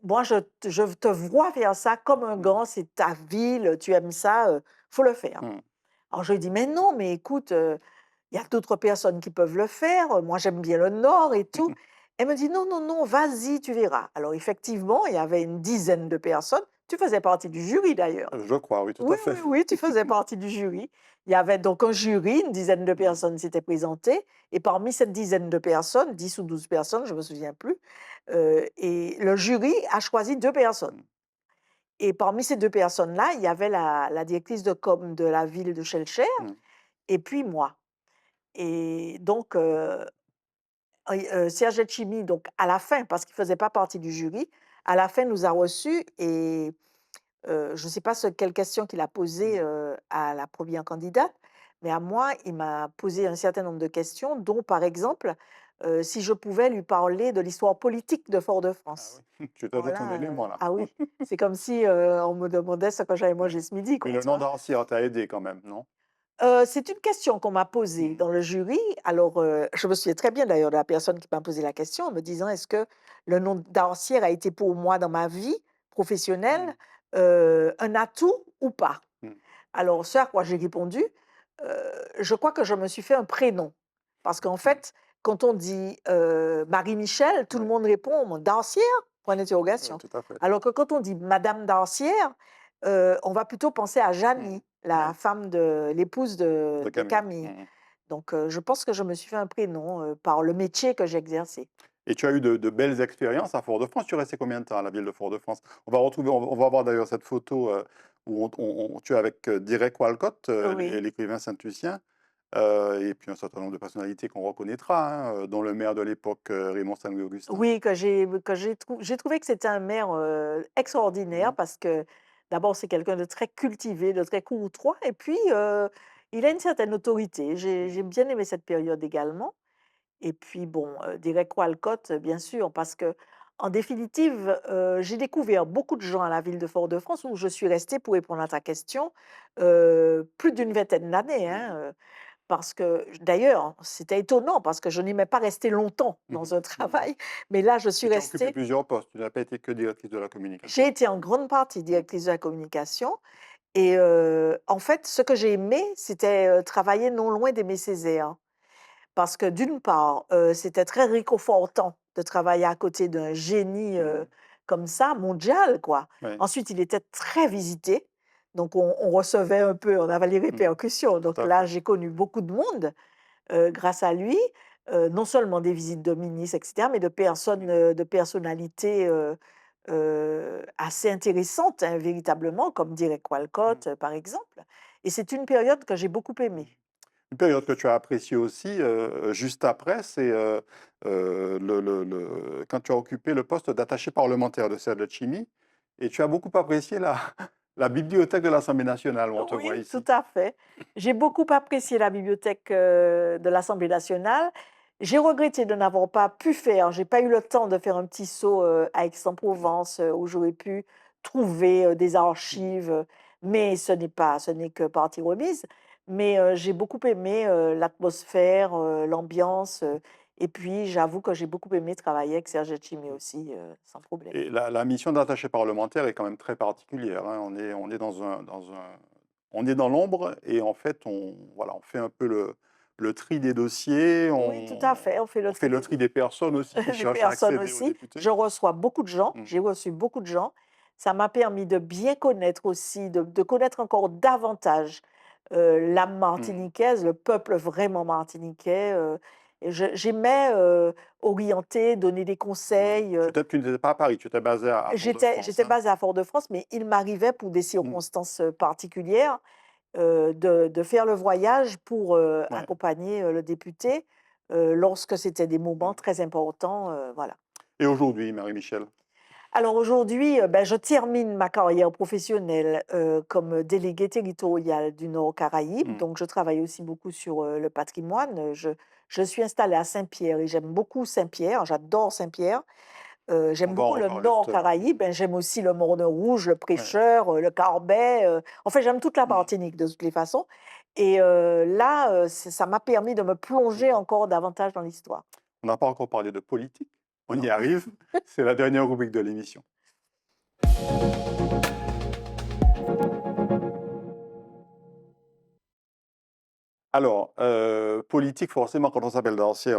Speaker 2: moi, je te vois faire ça comme un
Speaker 1: Mmh.
Speaker 2: grand, c'est ta ville, tu aimes ça, faut le faire.
Speaker 1: Mmh.
Speaker 2: Alors je lui dis: «Mais non, mais écoute, il y a d'autres personnes qui peuvent le faire, moi j'aime bien le Nord et tout». Elle me dit: «Non, non, non, vas-y, tu verras». Alors effectivement, il y avait une dizaine de personnes. Tu faisais partie du jury d'ailleurs.
Speaker 1: Je crois, oui, tout
Speaker 2: Oui,
Speaker 1: à fait.
Speaker 2: oui, oui, tu faisais partie du jury. Il y avait donc un jury, une dizaine de
Speaker 1: Mmh.
Speaker 2: personnes s'étaient présentées. Et parmi cette dizaine de personnes, 10 ou 12 personnes, je ne me souviens plus, et le jury a choisi 2 personnes.
Speaker 1: Mmh.
Speaker 2: Et parmi ces 2 personnes-là, il y avait la directrice de com de la ville de Schœlcher
Speaker 1: Mmh.
Speaker 2: et puis moi. Et donc, Serge Letchimy, donc à la fin, parce qu'il ne faisait pas partie du jury, à la fin nous a reçus. Et je ne sais pas quelle question qu'il a posée,
Speaker 1: Mmh.
Speaker 2: à la première candidate, mais à moi, il m'a posé un certain nombre de questions, dont par exemple, si je pouvais lui parler de l'histoire politique de
Speaker 1: Ah
Speaker 2: Fort-de-France.
Speaker 1: oui, tu étais
Speaker 2: Alors
Speaker 1: dans ton
Speaker 2: là,
Speaker 1: élément là.
Speaker 2: ah oui, c'est comme si, on me demandait ce que j'avais
Speaker 1: Ouais.
Speaker 2: mangé ce midi,
Speaker 1: Mais
Speaker 2: quoi,
Speaker 1: le
Speaker 2: tu
Speaker 1: nom
Speaker 2: vois?
Speaker 1: d'Ancière t'a aidé quand même, non?
Speaker 2: C'est une question qu'on m'a posée
Speaker 1: Mmh.
Speaker 2: dans le jury. Alors, je me souviens très bien d'ailleurs de la personne qui m'a posé la question en me disant: «Est-ce que le nom d'Arcière a été pour moi dans ma vie
Speaker 1: Mmh.
Speaker 2: professionnelle, un atout ou pas?»
Speaker 1: Mmh.
Speaker 2: Alors ce à quoi j'ai répondu, je crois que je me suis fait un prénom. Parce qu'en
Speaker 1: Mmh.
Speaker 2: fait, quand on dit, Marie-Michel, tout le
Speaker 1: Ouais.
Speaker 2: monde répond: «Dancière?» Point
Speaker 1: Ouais,
Speaker 2: d'interrogation.
Speaker 1: tout à fait.
Speaker 2: Alors que quand on dit madame Dancière, on va plutôt penser à
Speaker 1: Mmh.
Speaker 2: Janie, la
Speaker 1: Ouais,
Speaker 2: femme de l'épouse
Speaker 1: de
Speaker 2: de
Speaker 1: Camille.
Speaker 2: Camille.
Speaker 1: Mmh.
Speaker 2: Donc je pense que je me suis fait un prénom, par le métier que j'exerçais.
Speaker 1: Et tu as eu de belles expériences à Fort-de-France. Tu es resté combien de temps à la ville de Fort-de-France? On va voir d'ailleurs cette photo, où tu es avec, Derek Walcott,
Speaker 2: Oui.
Speaker 1: l'écrivain saint-lucien, et puis un certain nombre de personnalités qu'on reconnaîtra, hein, dont le maire de l'époque, Raymond Saint-Louis-Augustin.
Speaker 2: Oui, j'ai trouvé que c'était un maire, extraordinaire
Speaker 1: Mmh.
Speaker 2: parce que d'abord c'est quelqu'un de très cultivé, de très courtois et puis, il a une certaine autorité. J'ai
Speaker 1: Mmh.
Speaker 2: bien aimé cette période également. Et puis bon, Derek Walcott, bien sûr, parce que en définitive, j'ai découvert beaucoup de gens à la ville de Fort-de-France où je suis restée, pour répondre à ta question, plus d'une vingtaine d'années,
Speaker 1: Mmh.
Speaker 2: hein, parce que d'ailleurs, c'était étonnant parce que je n'aimais pas rester longtemps
Speaker 1: Mmh mh.
Speaker 2: dans un
Speaker 1: Mmh.
Speaker 2: travail, mais là, je suis
Speaker 1: Et tu as occupé
Speaker 2: restée.
Speaker 1: plusieurs postes. Tu n'as pas été que directrice de la
Speaker 2: J'ai
Speaker 1: communication.
Speaker 2: été en grande partie
Speaker 1: Mmh.
Speaker 2: directrice de la communication. Et en fait, ce que j'ai aimé, c'était, travailler non loin d'Aimé Césaire. Parce que d'une part, c'était très réconfortant de travailler à côté d'un génie,
Speaker 1: Mmh.
Speaker 2: comme ça, mondial, quoi.
Speaker 1: Ouais.
Speaker 2: Ensuite, il était très visité, donc on recevait un peu, on avait les
Speaker 1: Mmh.
Speaker 2: répercussions.
Speaker 1: Tout
Speaker 2: Donc
Speaker 1: à
Speaker 2: là,
Speaker 1: fait.
Speaker 2: j'ai connu beaucoup de monde, grâce à lui, non seulement des visites de ministres et cetera, mais de personnes,
Speaker 1: Mmh.
Speaker 2: de personnalités, assez intéressantes, hein, véritablement, comme Derek
Speaker 1: Mmh.
Speaker 2: Walcott, par exemple. Et c'est une période que j'ai beaucoup
Speaker 1: Mmh.
Speaker 2: aimée.
Speaker 1: Une période que tu as appréciée aussi, juste après, c'est, quand tu as occupé le poste d'attaché parlementaire de Serge Letchimy, et tu as beaucoup apprécié la la bibliothèque de l'Assemblée nationale où on te voit
Speaker 2: Oui, tout
Speaker 1: ici.
Speaker 2: à fait. J'ai beaucoup apprécié la bibliothèque, de l'Assemblée nationale. J'ai regretté de n'avoir pas pu faire, j'ai pas eu le temps de faire un petit saut, à
Speaker 1: Mmh.
Speaker 2: Aix-en-Provence, où j'aurais pu trouver, des
Speaker 1: Mmh.
Speaker 2: archives, mais ce n'est que partie remise. Mais, j'ai beaucoup aimé, l'atmosphère, l'ambiance, Et puis, j'avoue que j'ai beaucoup aimé travailler avec Serge Letchimy aussi, sans problème.
Speaker 1: Et la mission d'attaché parlementaire est quand même très particulière, hein. On est on est dans l'ombre et en fait, voilà, on fait un peu le tri des dossiers,
Speaker 2: Oui, tout à fait, on fait le
Speaker 1: on fait
Speaker 2: tri
Speaker 1: le tri des personnes aussi qui
Speaker 2: des
Speaker 1: cherchent à
Speaker 2: personnes
Speaker 1: accéder aux
Speaker 2: aussi.
Speaker 1: députés.
Speaker 2: Je reçois beaucoup de gens,
Speaker 1: Mmh.
Speaker 2: j'ai reçu beaucoup de gens. Ça m'a permis de bien connaître aussi, de connaître encore davantage l'âme
Speaker 1: Mmh.
Speaker 2: martiniquaise, le peuple vraiment martiniquais. Et j'aimais orienter, donner des
Speaker 1: Ouais.
Speaker 2: conseils.
Speaker 1: Tu n'étais pas à Paris, tu étais basé à Fort-de-France,
Speaker 2: J'étais
Speaker 1: hein?
Speaker 2: basée à Fort-de-France, mais il m'arrivait pour des
Speaker 1: Mmh.
Speaker 2: circonstances particulières de faire le voyage pour
Speaker 1: Ouais.
Speaker 2: accompagner le député lorsque c'était des moments
Speaker 1: Mmh.
Speaker 2: très importants. Voilà.
Speaker 1: Et aujourd'hui, Marie-Michel?
Speaker 2: Alors aujourd'hui, ben, je termine ma carrière professionnelle comme déléguée territoriale du Nord Caraïbe.
Speaker 1: Mmh.
Speaker 2: Donc, je travaille aussi beaucoup sur le patrimoine. Je suis installée à Saint-Pierre et j'aime beaucoup Saint-Pierre. J'adore Saint-Pierre.
Speaker 1: On
Speaker 2: J'aime
Speaker 1: va en
Speaker 2: beaucoup le
Speaker 1: reparler
Speaker 2: Nord
Speaker 1: tout à l'heure.
Speaker 2: Caraïbe. Ben, j'aime aussi le Morne Rouge, le
Speaker 1: Ouais.
Speaker 2: Prêcheur, le Carbet. En fait, j'aime toute la
Speaker 1: Mmh.
Speaker 2: Martinique de toutes les façons. Et là, ça m'a permis de me plonger
Speaker 1: Mmh.
Speaker 2: encore davantage dans l'histoire.
Speaker 1: On n'a pas encore parlé de politique. On y
Speaker 2: Non.
Speaker 1: arrive. C'est la dernière rubrique de l'émission. Alors, politique, forcément, quand on s'appelle dancier,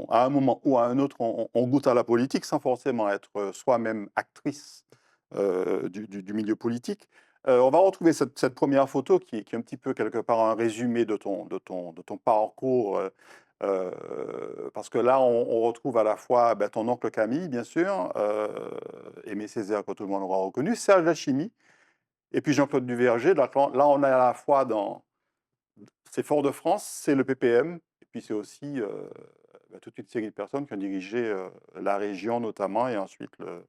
Speaker 1: à un moment ou à un autre, on goûte à la politique sans forcément être soi-même actrice du milieu politique. On va retrouver cette première photo qui est un petit peu quelque part un résumé de ton parcours. Parce que là, on retrouve à la fois ben, ton oncle Camille, bien sûr, Aimé Césaire, que tout le monde aura reconnu, Serge Lachimi, et puis Jean-Claude Duverger. Là, on est à la fois dans c'est Fort-de-France, c'est le PPM, et puis c'est aussi bah, toute une série de personnes qui ont dirigé la région notamment, et ensuite euh,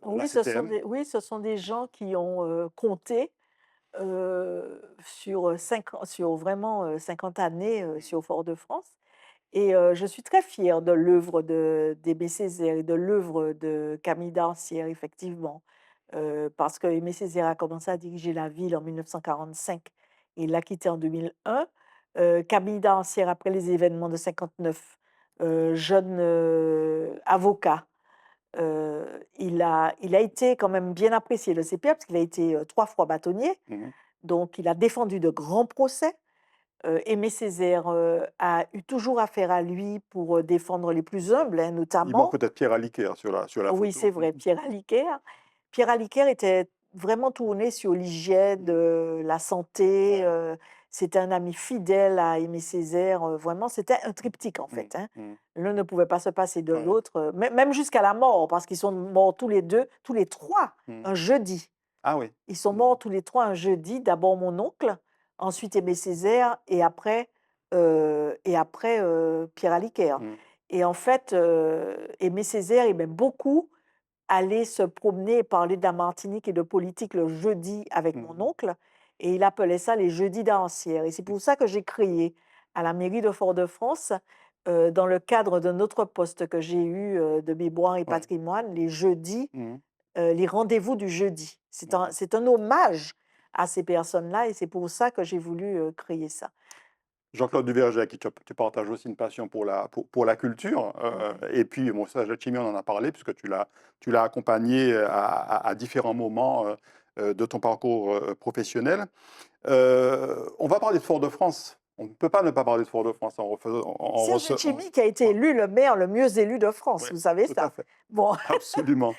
Speaker 1: la CTM.
Speaker 2: Oui, ce sont des gens qui ont compté sur vraiment 50 années sur Fort-de-France. Et je suis très fière de l'œuvre d'Aimé Césaire et de l'œuvre de Camille Darcière, effectivement, parce qu'Aimé Césaire a commencé à diriger la ville en 1945 et il l'a quitté en 2001. Camille Darcière, après les événements de 59, jeune avocat, il a été quand même bien apprécié le CPA parce qu'il a été 3 fois bâtonnier,
Speaker 1: Mhm.
Speaker 2: donc il a défendu de grands procès. Aimé Césaire a eu toujours affaire à lui pour défendre les plus humbles, hein,
Speaker 1: Il manque
Speaker 2: notamment.
Speaker 1: peut-être Pierre Aliquer sur la
Speaker 2: Oui,
Speaker 1: photo.
Speaker 2: c'est vrai, Pierre Aliquer. Pierre Aliquer était vraiment tourné sur l'hygiène, la santé.
Speaker 1: Ouais.
Speaker 2: C'était un ami fidèle à Aimé Césaire. Vraiment, c'était un triptyque en
Speaker 1: Mm,
Speaker 2: fait, hein.
Speaker 1: mm,
Speaker 2: L'un ne pouvait pas se passer de
Speaker 1: ouais.
Speaker 2: l'autre, même jusqu'à la mort, parce qu'ils sont morts tous les deux, tous les trois,
Speaker 1: Mm.
Speaker 2: un jeudi.
Speaker 1: Ah oui.
Speaker 2: Ils sont
Speaker 1: Mm,
Speaker 2: morts tous les trois un jeudi. D'abord mon oncle, ensuite Aimé Césaire et après Pierre Aliquer.
Speaker 1: mm,
Speaker 2: Et en fait, Aimé Césaire aimait beaucoup aller se promener et parler de la Martinique et de politique le jeudi avec mon
Speaker 1: mm,
Speaker 2: oncle. Et il appelait ça les jeudis d'Ancière. Et c'est pour ça que j'ai créé à la mairie de Fort-de-France, dans le cadre d'un autre poste que j'ai eu de mémoire et
Speaker 1: ouais.
Speaker 2: patrimoine, les jeudis
Speaker 1: Mm,
Speaker 2: les rendez-vous du jeudi.
Speaker 1: ouais.
Speaker 2: C'est un hommage à ces personnes-là et c'est pour ça que j'ai voulu créer ça.
Speaker 1: Jean-Claude Duverger, à qui tu partages aussi une passion pour la culture.
Speaker 2: Ouais.
Speaker 1: Et puis, bon, ça, Jachimi, on en a parlé, puisque tu l'as accompagné à différents moments de ton parcours professionnel. On va parler de Fort-de-France. On ne peut pas ne pas parler de Fort-de-France
Speaker 2: Serge Letchimy qui a été élu le maire le mieux élu de
Speaker 1: Oui,
Speaker 2: France, vous savez
Speaker 1: tout à
Speaker 2: ça?
Speaker 1: fait,
Speaker 2: Bon,
Speaker 1: absolument.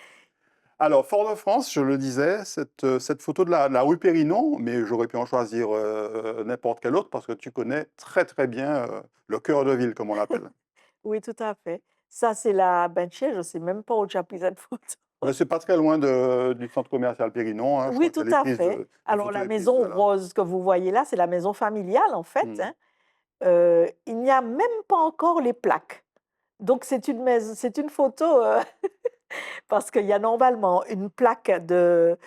Speaker 1: Alors, Fort-de-France, je le disais, cette photo de la rue Périnon, mais j'aurais pu en choisir n'importe quelle autre parce que tu connais très très bien le cœur de ville, comme on l'appelle.
Speaker 2: oui, tout à fait. Ça, c'est la Benchée, je ne sais même pas où tu as pris cette photo.
Speaker 1: Mais c'est pas très loin du centre commercial Périnon, hein. Je
Speaker 2: Oui,
Speaker 1: crois
Speaker 2: tout
Speaker 1: qu'elle est
Speaker 2: à
Speaker 1: prise
Speaker 2: fait.
Speaker 1: la
Speaker 2: Alors,
Speaker 1: photo
Speaker 2: la
Speaker 1: est prise
Speaker 2: maison
Speaker 1: de là.
Speaker 2: rose que vous voyez là, c'est la maison familiale, en fait,
Speaker 1: Hmm.
Speaker 2: hein. Il n'y a même pas encore les plaques. Donc, c'est une photo parce qu'il y a normalement une plaque de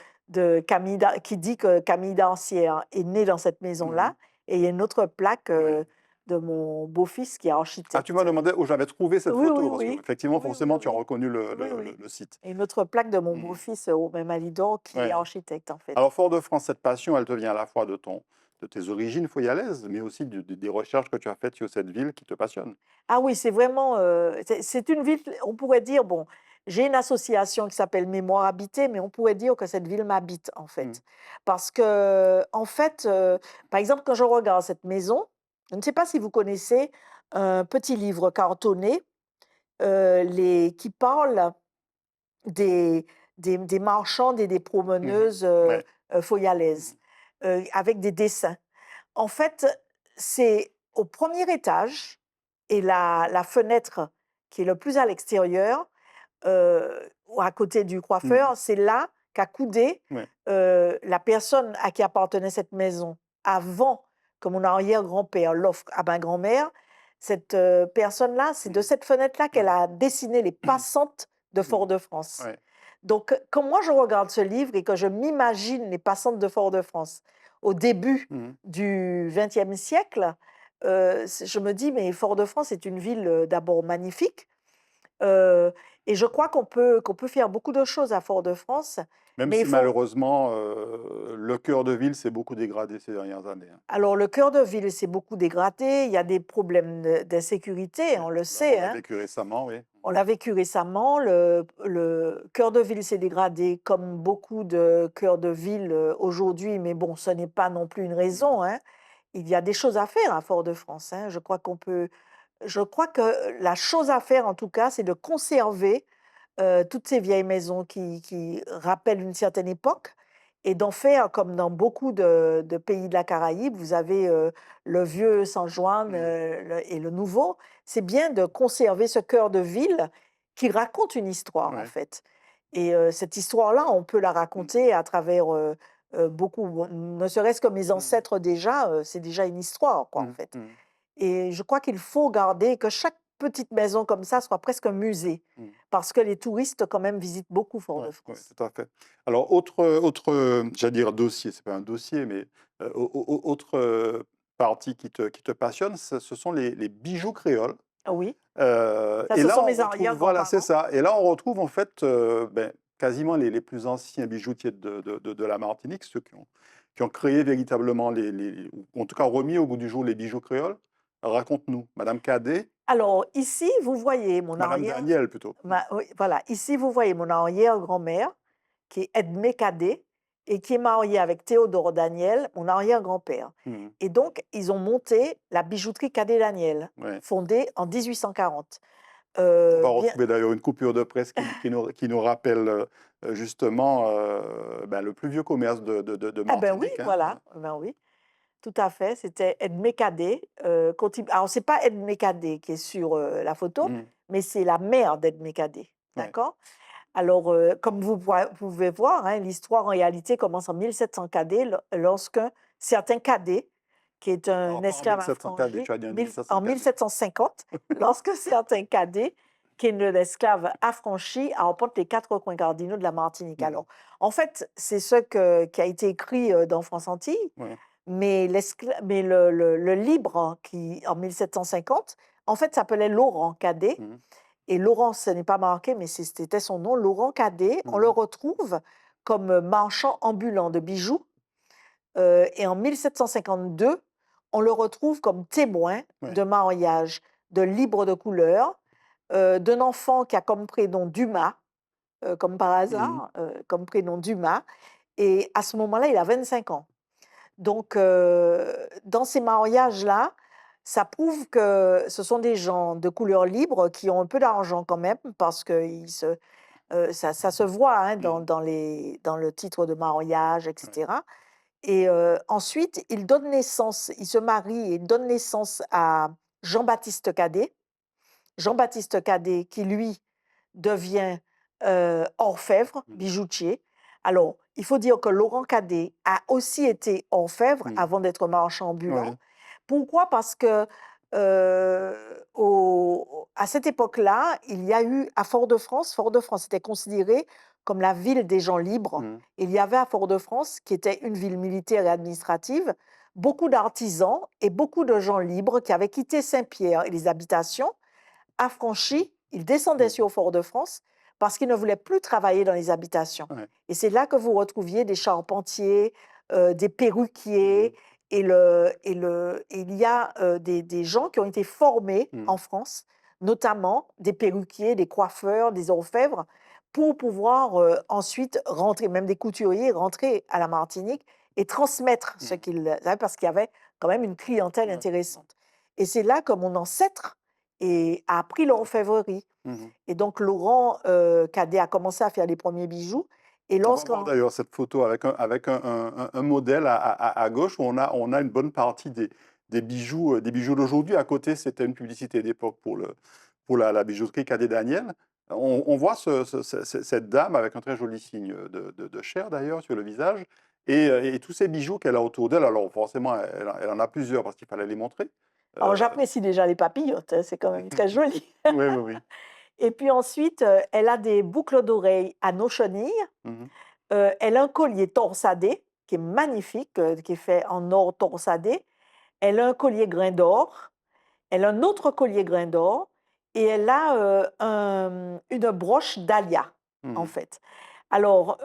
Speaker 2: Camille, qui dit que Camille Dancière est née dans cette
Speaker 1: Mhm.
Speaker 2: maison-là, et il y a une autre plaque
Speaker 1: Ouais.
Speaker 2: de mon beau-fils qui est
Speaker 1: Ah, tu m'as
Speaker 2: architecte.
Speaker 1: demandé où j'avais trouvé cette
Speaker 2: Oui, oui,
Speaker 1: photo, parce que
Speaker 2: oui.
Speaker 1: effectivement,
Speaker 2: Oui, oui,
Speaker 1: forcément, tu as
Speaker 2: oui.
Speaker 1: reconnu
Speaker 2: Oui, oui.
Speaker 1: le site.
Speaker 2: Et une autre plaque de mon
Speaker 1: Hmm.
Speaker 2: beau-fils au même Alidor qui est
Speaker 1: Ouais.
Speaker 2: architecte, en fait.
Speaker 1: Alors, Fort-de-France, cette passion, elle te vient à la fois de tes origines foyalaises, mais aussi des recherches que tu as faites sur cette ville qui te passionne.
Speaker 2: Ah oui, c'est vraiment, c'est une ville, on pourrait dire, bon, j'ai une association qui s'appelle Mémoire habitée, mais on pourrait dire que cette ville m'habite, en
Speaker 1: Mmh.
Speaker 2: fait. Parce que, en fait, par exemple, quand je regarde cette maison, je ne sais pas si vous connaissez un petit livre cartonné, qui parle des des marchandes et des
Speaker 1: Mmh.
Speaker 2: promeneuses,
Speaker 1: Ouais. Mmh.
Speaker 2: foyalaises, avec des dessins. En fait, c'est au premier étage et la fenêtre qui est le plus à l'extérieur, ou à côté du
Speaker 1: Mmh.
Speaker 2: coiffeur, c'est là qu'a coudé,
Speaker 1: Ouais.
Speaker 2: la personne à qui appartenait cette maison avant que mon arrière-grand-père l'offre à ma grand-mère. Cette, personne-là, c'est de
Speaker 1: Mmh.
Speaker 2: cette fenêtre-là qu'elle
Speaker 1: Ouais.
Speaker 2: a dessiné les passantes de
Speaker 1: Mmh.
Speaker 2: Fort-de-France.
Speaker 1: Ouais.
Speaker 2: Donc, quand moi je regarde ce livre et que je m'imagine les passantes de Fort-de-France au début
Speaker 1: Mmh.
Speaker 2: du XXe siècle, je me dis, mais Fort-de-France est une ville d'abord magnifique, euh, et je crois qu'on peut faire beaucoup de choses à Fort-de-France,
Speaker 1: Même
Speaker 2: mais il
Speaker 1: si
Speaker 2: faut...
Speaker 1: malheureusement, le cœur de ville s'est beaucoup dégradé ces dernières années, hein.
Speaker 2: Alors, le cœur de ville s'est beaucoup dégradé, il y a des problèmes d'insécurité,
Speaker 1: Ouais,
Speaker 2: on le
Speaker 1: on
Speaker 2: sait,
Speaker 1: l'a
Speaker 2: hein.
Speaker 1: vécu récemment, oui.
Speaker 2: On l'a vécu récemment, le cœur de ville s'est dégradé comme beaucoup de cœurs de ville aujourd'hui, mais bon, ce n'est pas non plus une
Speaker 1: Mmh.
Speaker 2: raison, hein. Il y a des choses à faire à Fort-de-France, hein. Je crois que la chose à faire, en tout cas, c'est de conserver toutes ces vieilles maisons qui rappellent une certaine époque et d'en faire comme dans beaucoup de pays de la Caraïbe. Vous avez le vieux San Juan
Speaker 1: Mmh.
Speaker 2: et le nouveau. C'est bien de conserver ce cœur de ville qui raconte une histoire, en
Speaker 1: Ouais.
Speaker 2: fait. Et cette histoire-là, on peut la
Speaker 1: Mmh.
Speaker 2: raconter à travers beaucoup, bon, ne serait-ce que mes
Speaker 1: Mmh.
Speaker 2: ancêtres déjà, c'est déjà une histoire, quoi, en
Speaker 1: Mmh.
Speaker 2: fait.
Speaker 1: Mmh.
Speaker 2: Et je crois qu'il faut garder que chaque petite maison comme ça soit presque un musée,
Speaker 1: Mmh.
Speaker 2: parce que les touristes quand même visitent beaucoup
Speaker 1: Ouais, ouais,
Speaker 2: Fort-de-France.
Speaker 1: tout à fait. Alors autre, j'allais dire dossier, c'est pas un dossier, mais autre partie qui te passionne, ce sont les bijoux créoles.
Speaker 2: Ah oui, ça
Speaker 1: Et
Speaker 2: ce
Speaker 1: là,
Speaker 2: sont
Speaker 1: on
Speaker 2: mes
Speaker 1: retrouve, voilà, c'est
Speaker 2: arrière-grands-parents.
Speaker 1: ça. Et là, on retrouve en fait quasiment les plus anciens bijoutiers de la Martinique, ceux qui ont créé véritablement ou en tout cas remis au goût du jour les bijoux créoles. Raconte-nous, Madame Cadet,
Speaker 2: Alors ici, vous voyez mon
Speaker 1: Madame
Speaker 2: arrière,
Speaker 1: Daniel plutôt.
Speaker 2: oui, voilà, ici vous voyez mon arrière-grand-mère qui est Edmé Cadet et qui est mariée avec Théodore Daniel, mon arrière-grand-père.
Speaker 1: Mhm.
Speaker 2: Et donc, ils ont monté la bijouterie Cadet Daniel,
Speaker 1: Ouais.
Speaker 2: fondée en 1840.
Speaker 1: On va
Speaker 2: Bien,
Speaker 1: retrouver d'ailleurs une coupure de presse qui nous rappelle justement le plus vieux commerce de
Speaker 2: ah ben oui,
Speaker 1: Martinique, hein.
Speaker 2: voilà, ben oui. Tout à fait, c'était Edmé Cadet, alors c'est pas Edmé Cadet qui est sur, la photo,
Speaker 1: Mhm.
Speaker 2: mais c'est la mère d'Edmé Cadet,
Speaker 1: Ouais.
Speaker 2: d'accord? Alors, comme vous pouvez voir, hein, l'histoire en réalité commence en 1700 Cadet lorsqu'un certain Cadet, qui est un
Speaker 1: Alors, pas en
Speaker 2: esclave
Speaker 1: 1700 KD,
Speaker 2: affranchi,
Speaker 1: tu as dit en
Speaker 2: en
Speaker 1: 1700 KD.
Speaker 2: 1750, lorsqu'un certain Cadet, qui est un esclave affranchi, remporte les 4 coins cardinaux de la Martinique.
Speaker 1: Mhm.
Speaker 2: Alors, en fait, c'est ce qui a été écrit, dans France Antilles,
Speaker 1: Ouais.
Speaker 2: mais le libre qui, en 1750, en fait, s'appelait Laurent Cadet.
Speaker 1: Mhm.
Speaker 2: Et Laurent, ce n'est pas marqué, mais c'était son nom, Laurent Cadet. On le
Speaker 1: Mhm.
Speaker 2: retrouve comme marchand ambulant de bijoux. Et en 1752, on le retrouve comme témoin
Speaker 1: Ouais.
Speaker 2: de mariage de libre de couleur, d'un enfant qui a comme prénom Dumas, comme par
Speaker 1: Mhm.
Speaker 2: hasard, comme prénom Dumas. Et à ce moment-là, il a 25 ans. Donc, dans ces mariages-là, ça prouve que ce sont des gens de couleur libre qui ont un peu d'argent quand même, parce que ça se voit hein,
Speaker 1: Mhm.
Speaker 2: dans le titre de mariage,
Speaker 1: Ouais.
Speaker 2: etc. Et ensuite, il se marie et il donne naissance à Jean-Baptiste Cadet. Jean-Baptiste Cadet, qui lui devient orfèvre,
Speaker 1: Mhm.
Speaker 2: bijoutier. Alors, il faut dire que Laurent Cadet a aussi été orfèvre
Speaker 1: Mhm.
Speaker 2: avant d'être marchand ambulant.
Speaker 1: Ouais.
Speaker 2: Pourquoi? Parce que à cette époque-là, il y a eu à Fort-de-France était considéré comme la ville des gens libres.
Speaker 1: Mhm.
Speaker 2: Il y avait à Fort-de-France, qui était une ville militaire et administrative, beaucoup d'artisans et beaucoup de gens libres qui avaient quitté Saint-Pierre et les habitations affranchis, ils descendaient
Speaker 1: Mhm.
Speaker 2: sur Fort-de-France parce qu'ils ne voulaient plus travailler dans les habitations.
Speaker 1: Ouais.
Speaker 2: Et c'est là que vous retrouviez des charpentiers, des perruquiers,
Speaker 1: Mhm.
Speaker 2: Et il y a des gens qui ont été formés en
Speaker 1: Mhm.
Speaker 2: France, notamment des perruquiers, des coiffeurs, des orfèvres, pour pouvoir ensuite rentrer, même des couturiers, rentrer à la Martinique et transmettre ce
Speaker 1: Mhm.
Speaker 2: qu'ils avaient, parce qu'il y avait quand même une clientèle
Speaker 1: Ouais.
Speaker 2: intéressante. Et c'est là que mon ancêtre a appris l'orfèvrerie.
Speaker 1: Mhm.
Speaker 2: Et donc Laurent Cadet a commencé à faire les premiers bijoux. Et
Speaker 1: On va voir
Speaker 2: lorsqu'on...
Speaker 1: d'ailleurs cette photo avec un modèle à gauche où on a une bonne partie des bijoux d'aujourd'hui. À côté, c'était une publicité d'époque pour la bijouterie Cadet Daniel. On voit cette dame avec un très joli signe de chair d'ailleurs sur le visage et tous ces bijoux qu'elle a autour d'elle. Alors forcément, elle en a plusieurs parce qu'il fallait les montrer.
Speaker 2: Alors
Speaker 1: Euh,
Speaker 2: j'apprécie déjà les papillotes, hein, c'est quand même très joli.
Speaker 1: oui, oui, oui.
Speaker 2: Et puis ensuite, elle a des boucles d'oreilles à nos chenilles.
Speaker 1: Mhm.
Speaker 2: Elle a un collier torsadé qui est magnifique, qui est fait en or torsadé. Elle a un collier grain d'or. Elle a un autre collier grain d'or. Et elle a une broche dahlia, en
Speaker 1: Mhm.
Speaker 2: fait. Alors,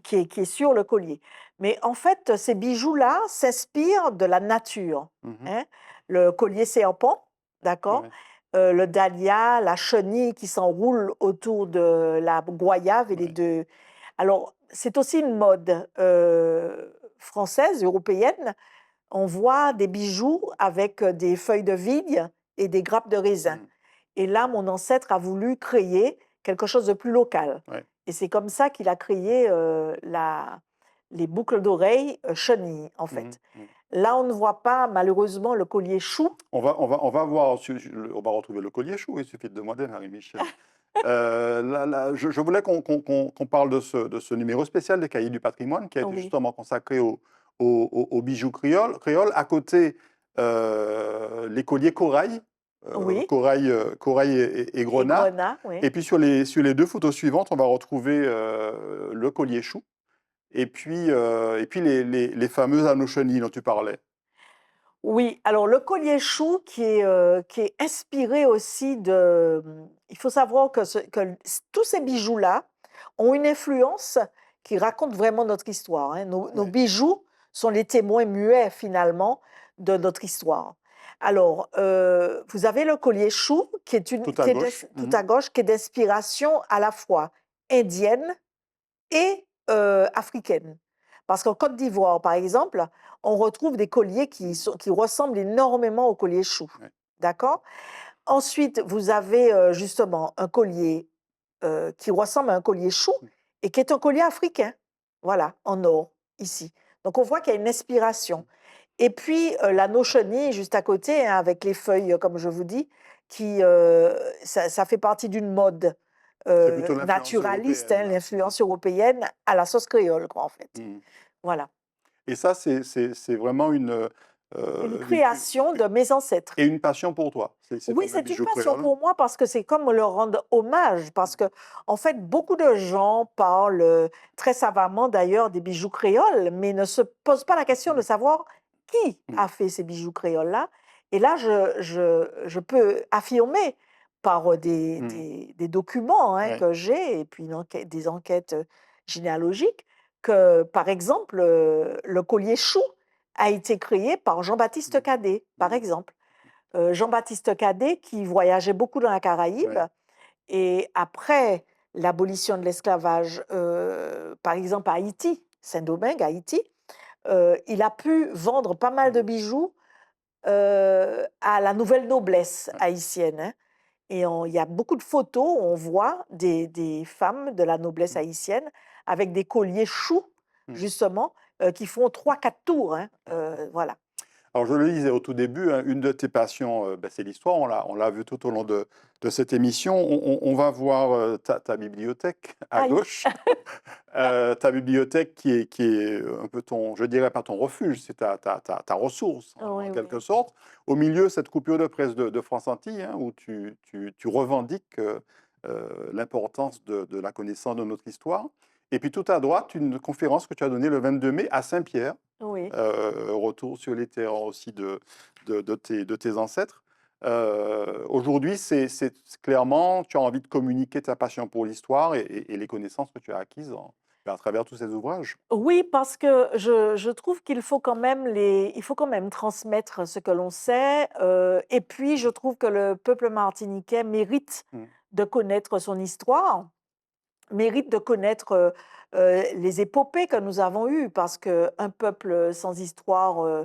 Speaker 2: qui est sur le collier. Mais en fait, ces bijoux-là s'inspirent de la nature,
Speaker 1: Mhm.
Speaker 2: hein. Le collier serpent, d'accord?
Speaker 1: Ouais,
Speaker 2: Le dahlia, la chenille qui s'enroule autour de la goyave et les
Speaker 1: ouais.
Speaker 2: deux. Alors, c'est aussi une mode française, européenne. On voit des bijoux avec des feuilles de vigne et des grappes de raisin.
Speaker 1: Mhm.
Speaker 2: Et là, mon ancêtre a voulu créer quelque chose de plus local.
Speaker 1: Ouais.
Speaker 2: Et c'est comme ça qu'il a créé les boucles d'oreilles chenilles, en
Speaker 1: Mhm.
Speaker 2: fait.
Speaker 1: Mhm.
Speaker 2: Là, on ne voit pas malheureusement le collier chou.
Speaker 1: On va voir, on va retrouver le collier chou, il suffit de demander, Marie-Michel. Je voulais qu'on parle de ce numéro spécial des Cahiers du patrimoine qui a été
Speaker 2: Oui,
Speaker 1: justement consacré aux bijoux créoles. À côté, les colliers corail,
Speaker 2: oui,
Speaker 1: corail et
Speaker 2: et
Speaker 1: grenat.
Speaker 2: grenat, oui.
Speaker 1: Et puis sur les deux photos suivantes, on va retrouver le collier chou et puis les fameuses anneaux chenilles dont tu parlais.
Speaker 2: Oui, alors le collier chou qui est inspiré aussi de... Il faut savoir tous ces bijoux-là ont une influence qui raconte vraiment notre histoire, hein. Nos
Speaker 1: Ouais.
Speaker 2: bijoux sont les témoins muets finalement de notre histoire. Alors, vous avez le collier chou
Speaker 1: Tout à gauche.
Speaker 2: tout
Speaker 1: Mhm.
Speaker 2: à gauche, qui est d'inspiration à la fois indienne et africaine. Parce qu'en Côte d'Ivoire, par exemple, on retrouve des colliers qui ressemblent énormément au collier chou.
Speaker 1: Ouais.
Speaker 2: D'accord? Ensuite, vous avez justement un collier qui ressemble à un collier chou et qui est un collier africain. Voilà, en or, ici. Donc on voit qu'il y a une inspiration. Et puis l'anneau chenille juste à côté, hein, avec les feuilles, comme je vous dis, ça fait partie d'une mode
Speaker 1: C'est plutôt l'influence
Speaker 2: naturaliste, hein,
Speaker 1: européenne, là. Mhm.
Speaker 2: l'influence européenne à la sauce créole, quoi, en fait.
Speaker 1: Mhm.
Speaker 2: Voilà.
Speaker 1: Et ça, c'est vraiment
Speaker 2: Une
Speaker 1: une-
Speaker 2: création de mes ancêtres.
Speaker 1: et une passion pour toi, ces
Speaker 2: Oui,
Speaker 1: fameux
Speaker 2: c'est une
Speaker 1: bijoux
Speaker 2: passion
Speaker 1: créoles.
Speaker 2: pour moi parce que c'est comme leur rendre hommage. Parce que, en fait, beaucoup de gens parlent très savamment d'ailleurs des bijoux créoles, mais ne se posent pas la question de
Speaker 1: Mhm.
Speaker 2: savoir qui
Speaker 1: Mhm.
Speaker 2: a fait ces bijoux créoles-là. Et là, je peux affirmer par
Speaker 1: Mhm.
Speaker 2: des documents, hein,
Speaker 1: Ouais.
Speaker 2: que j'ai et puis des enquêtes généalogiques que, par exemple, le collier chou a été créé par Jean-Baptiste
Speaker 1: Mhm.
Speaker 2: Cadet, par
Speaker 1: Mhm.
Speaker 2: exemple. Jean-Baptiste Cadet, qui voyageait beaucoup dans la Caraïbe,
Speaker 1: Ouais.
Speaker 2: et après l'abolition de l'esclavage, par exemple à Haïti, Saint-Domingue, Haïti, il a pu vendre pas mal de
Speaker 1: Mhm.
Speaker 2: bijoux à la nouvelle noblesse
Speaker 1: Ouais.
Speaker 2: haïtienne, hein. Et il y a beaucoup de photos où on voit des femmes de la noblesse
Speaker 1: Mhm.
Speaker 2: haïtienne avec des colliers choux,
Speaker 1: Mhm.
Speaker 2: justement, qui font 3, 4 tours, hein, voilà.
Speaker 1: Alors, je le disais au tout début, hein, une de tes passions, ben, c'est l'histoire. On l'a vu tout au long de cette émission. On va voir ta bibliothèque à
Speaker 2: Aïe!
Speaker 1: gauche. Ta bibliothèque qui est un peu ton, je dirais pas ton refuge, c'est ta ressource en
Speaker 2: Oui,
Speaker 1: quelque
Speaker 2: oui.
Speaker 1: sorte. Au milieu, cette coupure de presse de France Antilles, hein, où tu revendiques l'importance de la connaissance de notre histoire. Et puis tout à droite, une conférence que tu as donnée le 22 mai à Saint-Pierre,
Speaker 2: Oui.
Speaker 1: retour sur les terrains aussi de tes ancêtres. Aujourd'hui, clairement, tu as envie de communiquer ta passion pour l'histoire et les connaissances que tu as acquises à travers tous ces ouvrages.
Speaker 2: Oui, parce que je trouve qu'il faut quand même il faut quand même transmettre ce que l'on sait, et puis je trouve que le peuple martiniquais mérite
Speaker 1: Mmh.
Speaker 2: de connaître son histoire, mérite de connaître, les épopées que nous avons eues parce qu'un peuple sans histoire,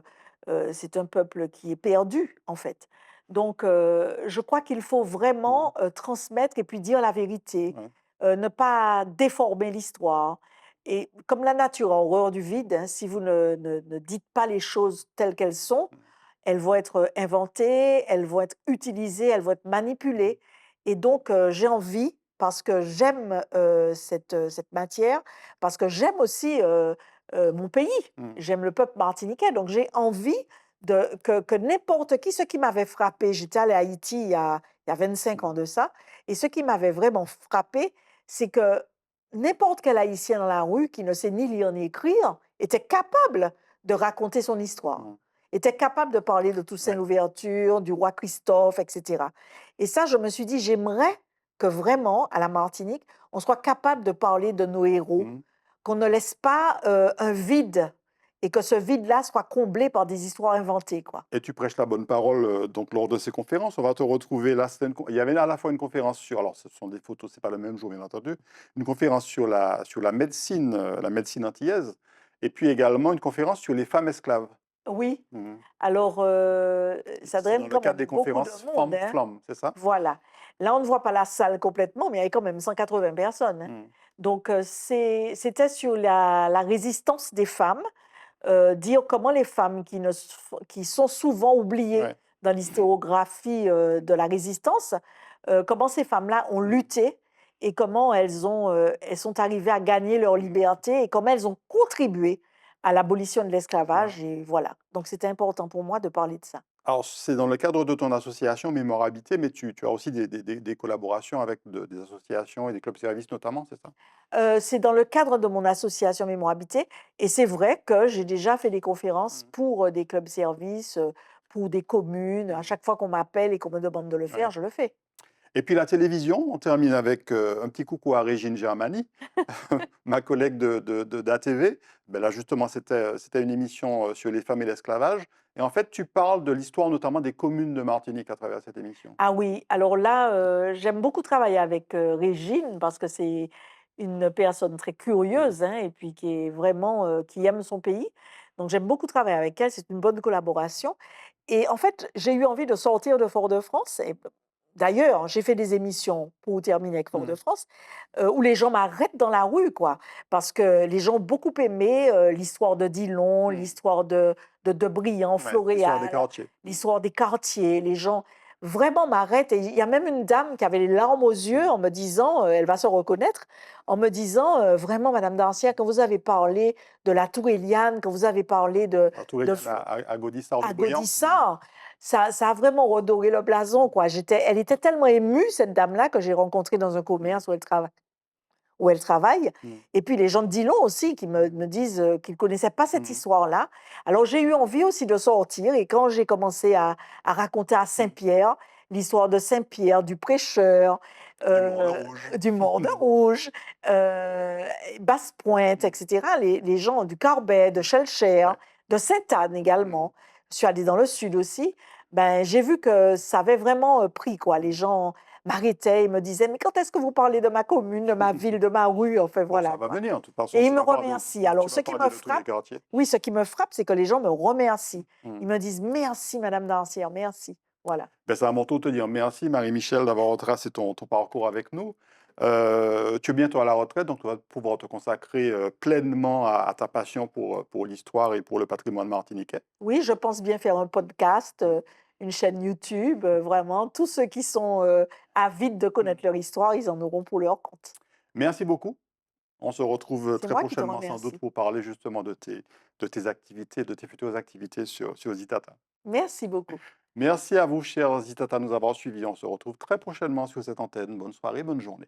Speaker 2: c'est un peuple qui est perdu, en fait. Donc je crois qu'il faut
Speaker 1: Mmh.
Speaker 2: vraiment, transmettre et puis dire la vérité,
Speaker 1: Ouais.
Speaker 2: ne pas déformer l'histoire et comme la nature a horreur du vide, hein, si vous ne dites pas les choses telles qu'elles sont,
Speaker 1: Mmh.
Speaker 2: elles vont être inventées, elles vont être utilisées, elles vont être manipulées et donc j'ai envie, parce que j'aime, cette matière, parce que j'aime aussi, mon pays,
Speaker 1: Mmh.
Speaker 2: j'aime le peuple martiniquais, donc j'ai envie que n'importe qui ce qui m'avait frappé, j'étais allée à Haïti il y a 25 ans
Speaker 1: Mmh.
Speaker 2: de ça et ce qui m'avait vraiment frappé, c'est que n'importe quel Haïtien dans la rue qui ne sait ni lire ni écrire était capable de raconter son histoire,
Speaker 1: Mmh.
Speaker 2: était capable de parler de Toussaint
Speaker 1: Ouais.
Speaker 2: Louverture, du roi Christophe, et cetera. Et ça, je me suis dit: «J'aimerais que vraiment, à la Martinique, on soit capable de parler de nos héros,
Speaker 1: Mmh.
Speaker 2: qu'on ne laisse pas, un vide et que ce vide-là soit comblé par des histoires inventées, quoi».
Speaker 1: Et tu prêches la bonne parole, donc lors de ces conférences. On va te retrouver là, il y avait à la fois une conférence sur, alors ce sont des photos, c'est pas le même jour bien entendu, une conférence sur la médecine antillaise et puis également une conférence sur les femmes esclaves.
Speaker 2: Oui,
Speaker 1: Mmh.
Speaker 2: alors, ça
Speaker 1: C'est dans
Speaker 2: draine
Speaker 1: le
Speaker 2: quand
Speaker 1: cadre
Speaker 2: même
Speaker 1: des
Speaker 2: beaucoup de
Speaker 1: conférences
Speaker 2: monde, hein.
Speaker 1: Femmes-Flammes, c'est ça?
Speaker 2: Voilà. Là, on ne voit pas la salle complètement, mais il y avait quand même 180 personnes, hein.
Speaker 1: Mmh.
Speaker 2: Donc, c'était sur la résistance des femmes, dire comment les femmes qui sont souvent oubliées
Speaker 1: Ouais.
Speaker 2: dans l'historiographie, de la résistance, comment ces femmes-là ont
Speaker 1: Mmh.
Speaker 2: lutté et comment elles sont arrivées à gagner leur
Speaker 1: Mmh.
Speaker 2: liberté et comment elles ont contribué à l'abolition de
Speaker 1: Ouais.
Speaker 2: l'esclavage et voilà. Donc c'était important pour moi de parler de ça.
Speaker 1: Alors c'est dans le cadre de ton association Mémoire Habitée, mais tu as aussi des collaborations avec des associations et des clubs-services notamment, c'est ça?
Speaker 2: C'est dans le cadre de mon association Mémoire Habitée et c'est vrai que j'ai déjà fait des conférences
Speaker 1: Mmh.
Speaker 2: pour, des clubs-services, pour des communes. À
Speaker 1: Mmh.
Speaker 2: chaque fois qu'on m'appelle et qu'on me demande de le faire,
Speaker 1: Ouais.
Speaker 2: je le fais.
Speaker 1: Et puis la télévision, on termine avec, un petit coucou à Régine Germani, ma collègue d'ATV. Ben là justement, c'était une émission, sur les femmes et l'esclavage et en fait, tu parles de l'histoire notamment des communes de Martinique à travers cette émission.
Speaker 2: Ah oui, alors là, j'aime beaucoup travailler avec, Régine parce que c'est une personne très
Speaker 1: Mmh.
Speaker 2: curieuse, hein, et puis qui est vraiment, qui aime son pays. Donc j'aime beaucoup travailler avec elle, c'est une bonne collaboration et en fait, j'ai eu envie de sortir de Fort-de-France et d'ailleurs, j'ai fait des émissions pour terminer avec
Speaker 1: Mmh.
Speaker 2: Fort-de-France, où les gens m'arrêtent dans la rue, quoi. Parce que les gens ont beaucoup aimé, l'histoire de Dillon,
Speaker 1: Mmh.
Speaker 2: l'histoire de Briand,
Speaker 1: Ouais, l'histoire des
Speaker 2: Floréal,
Speaker 1: quartiers. Mmh.
Speaker 2: l'histoire des quartiers. Les gens vraiment m'arrêtent et il y a même une dame qui avait les larmes aux yeux
Speaker 1: Mmh.
Speaker 2: en me disant, elle va se reconnaître, en me disant, «Vraiment madame Dancière, quand vous avez parlé de la tour Éliane, quand vous avez parlé
Speaker 1: Alors tout
Speaker 2: de
Speaker 1: Touré à Gaudissart
Speaker 2: à
Speaker 1: de Briand. Mmh.
Speaker 2: Gaudissart, ça a vraiment redoré le blason, quoi. Elle était tellement émue, cette dame-là, que j'ai rencontrée dans un
Speaker 1: Mmh.
Speaker 2: commerce où elle travaille.
Speaker 1: Mmh.
Speaker 2: Et puis les gens de Dillon aussi qui me disent qu'ils ne connaissaient pas cette
Speaker 1: Mmh.
Speaker 2: histoire-là. Alors j'ai eu envie aussi de sortir. Et quand j'ai commencé à raconter à
Speaker 1: Mmh.
Speaker 2: Saint-Pierre, l'histoire de Saint-Pierre, du prêcheur,
Speaker 1: Du Morne
Speaker 2: euh,
Speaker 1: Rouge.
Speaker 2: du Mort de Rouge, Basse-Pointe,
Speaker 1: Mmh.
Speaker 2: etc., les gens du Carbet, de Schellcher,
Speaker 1: Ouais.
Speaker 2: de Sainte-Anne
Speaker 1: Mmh.
Speaker 2: également. Je suis allée dans le sud aussi. Ben, j'ai vu que ça avait vraiment pris, quoi. Les
Speaker 1: Mmh.
Speaker 2: gens m'arrêtaient et me disaient: «Mais quand est-ce que vous parlez de ma commune, de ma ville, de ma rue?» Enfin
Speaker 1: Bon, ça
Speaker 2: voilà,
Speaker 1: va
Speaker 2: quoi.
Speaker 1: venir, de toute façon,
Speaker 2: Et ils me remercient. Alors
Speaker 1: tu
Speaker 2: ce
Speaker 1: vas
Speaker 2: qui
Speaker 1: parler
Speaker 2: me
Speaker 1: de tous les
Speaker 2: frappe,
Speaker 1: quartiers.
Speaker 2: oui, ce qui me frappe, c'est que les gens me remercient.
Speaker 1: Mmh.
Speaker 2: Ils me disent: «Merci madame Dancière, merci». Voilà.
Speaker 1: Ben, c'est à mon tour de te dire merci Marie-Michel d'avoir retracé ton parcours avec nous. Tu es bientôt à la retraite, donc tu vas pouvoir te consacrer, pleinement à ta passion pour l'histoire et pour le patrimoine martiniquais.
Speaker 2: Oui, je pense bien faire un podcast,
Speaker 1: Mmh.
Speaker 2: une chaîne YouTube, vraiment tous ceux qui sont, avides de
Speaker 1: Mmh.
Speaker 2: connaître leur histoire, ils en auront pour leur compte.
Speaker 1: Merci beaucoup. On se retrouve,
Speaker 2: C'est
Speaker 1: très
Speaker 2: moi qui te
Speaker 1: prochainement sans doute
Speaker 2: remercie.
Speaker 1: pour parler justement de tes activités, de tes futures activités sur Zitata.
Speaker 2: Merci beaucoup.
Speaker 1: Merci à vous, chers Zitata, de nous avoir suivis. On se retrouve très prochainement sur cette antenne. Bonne soirée, bonne journée.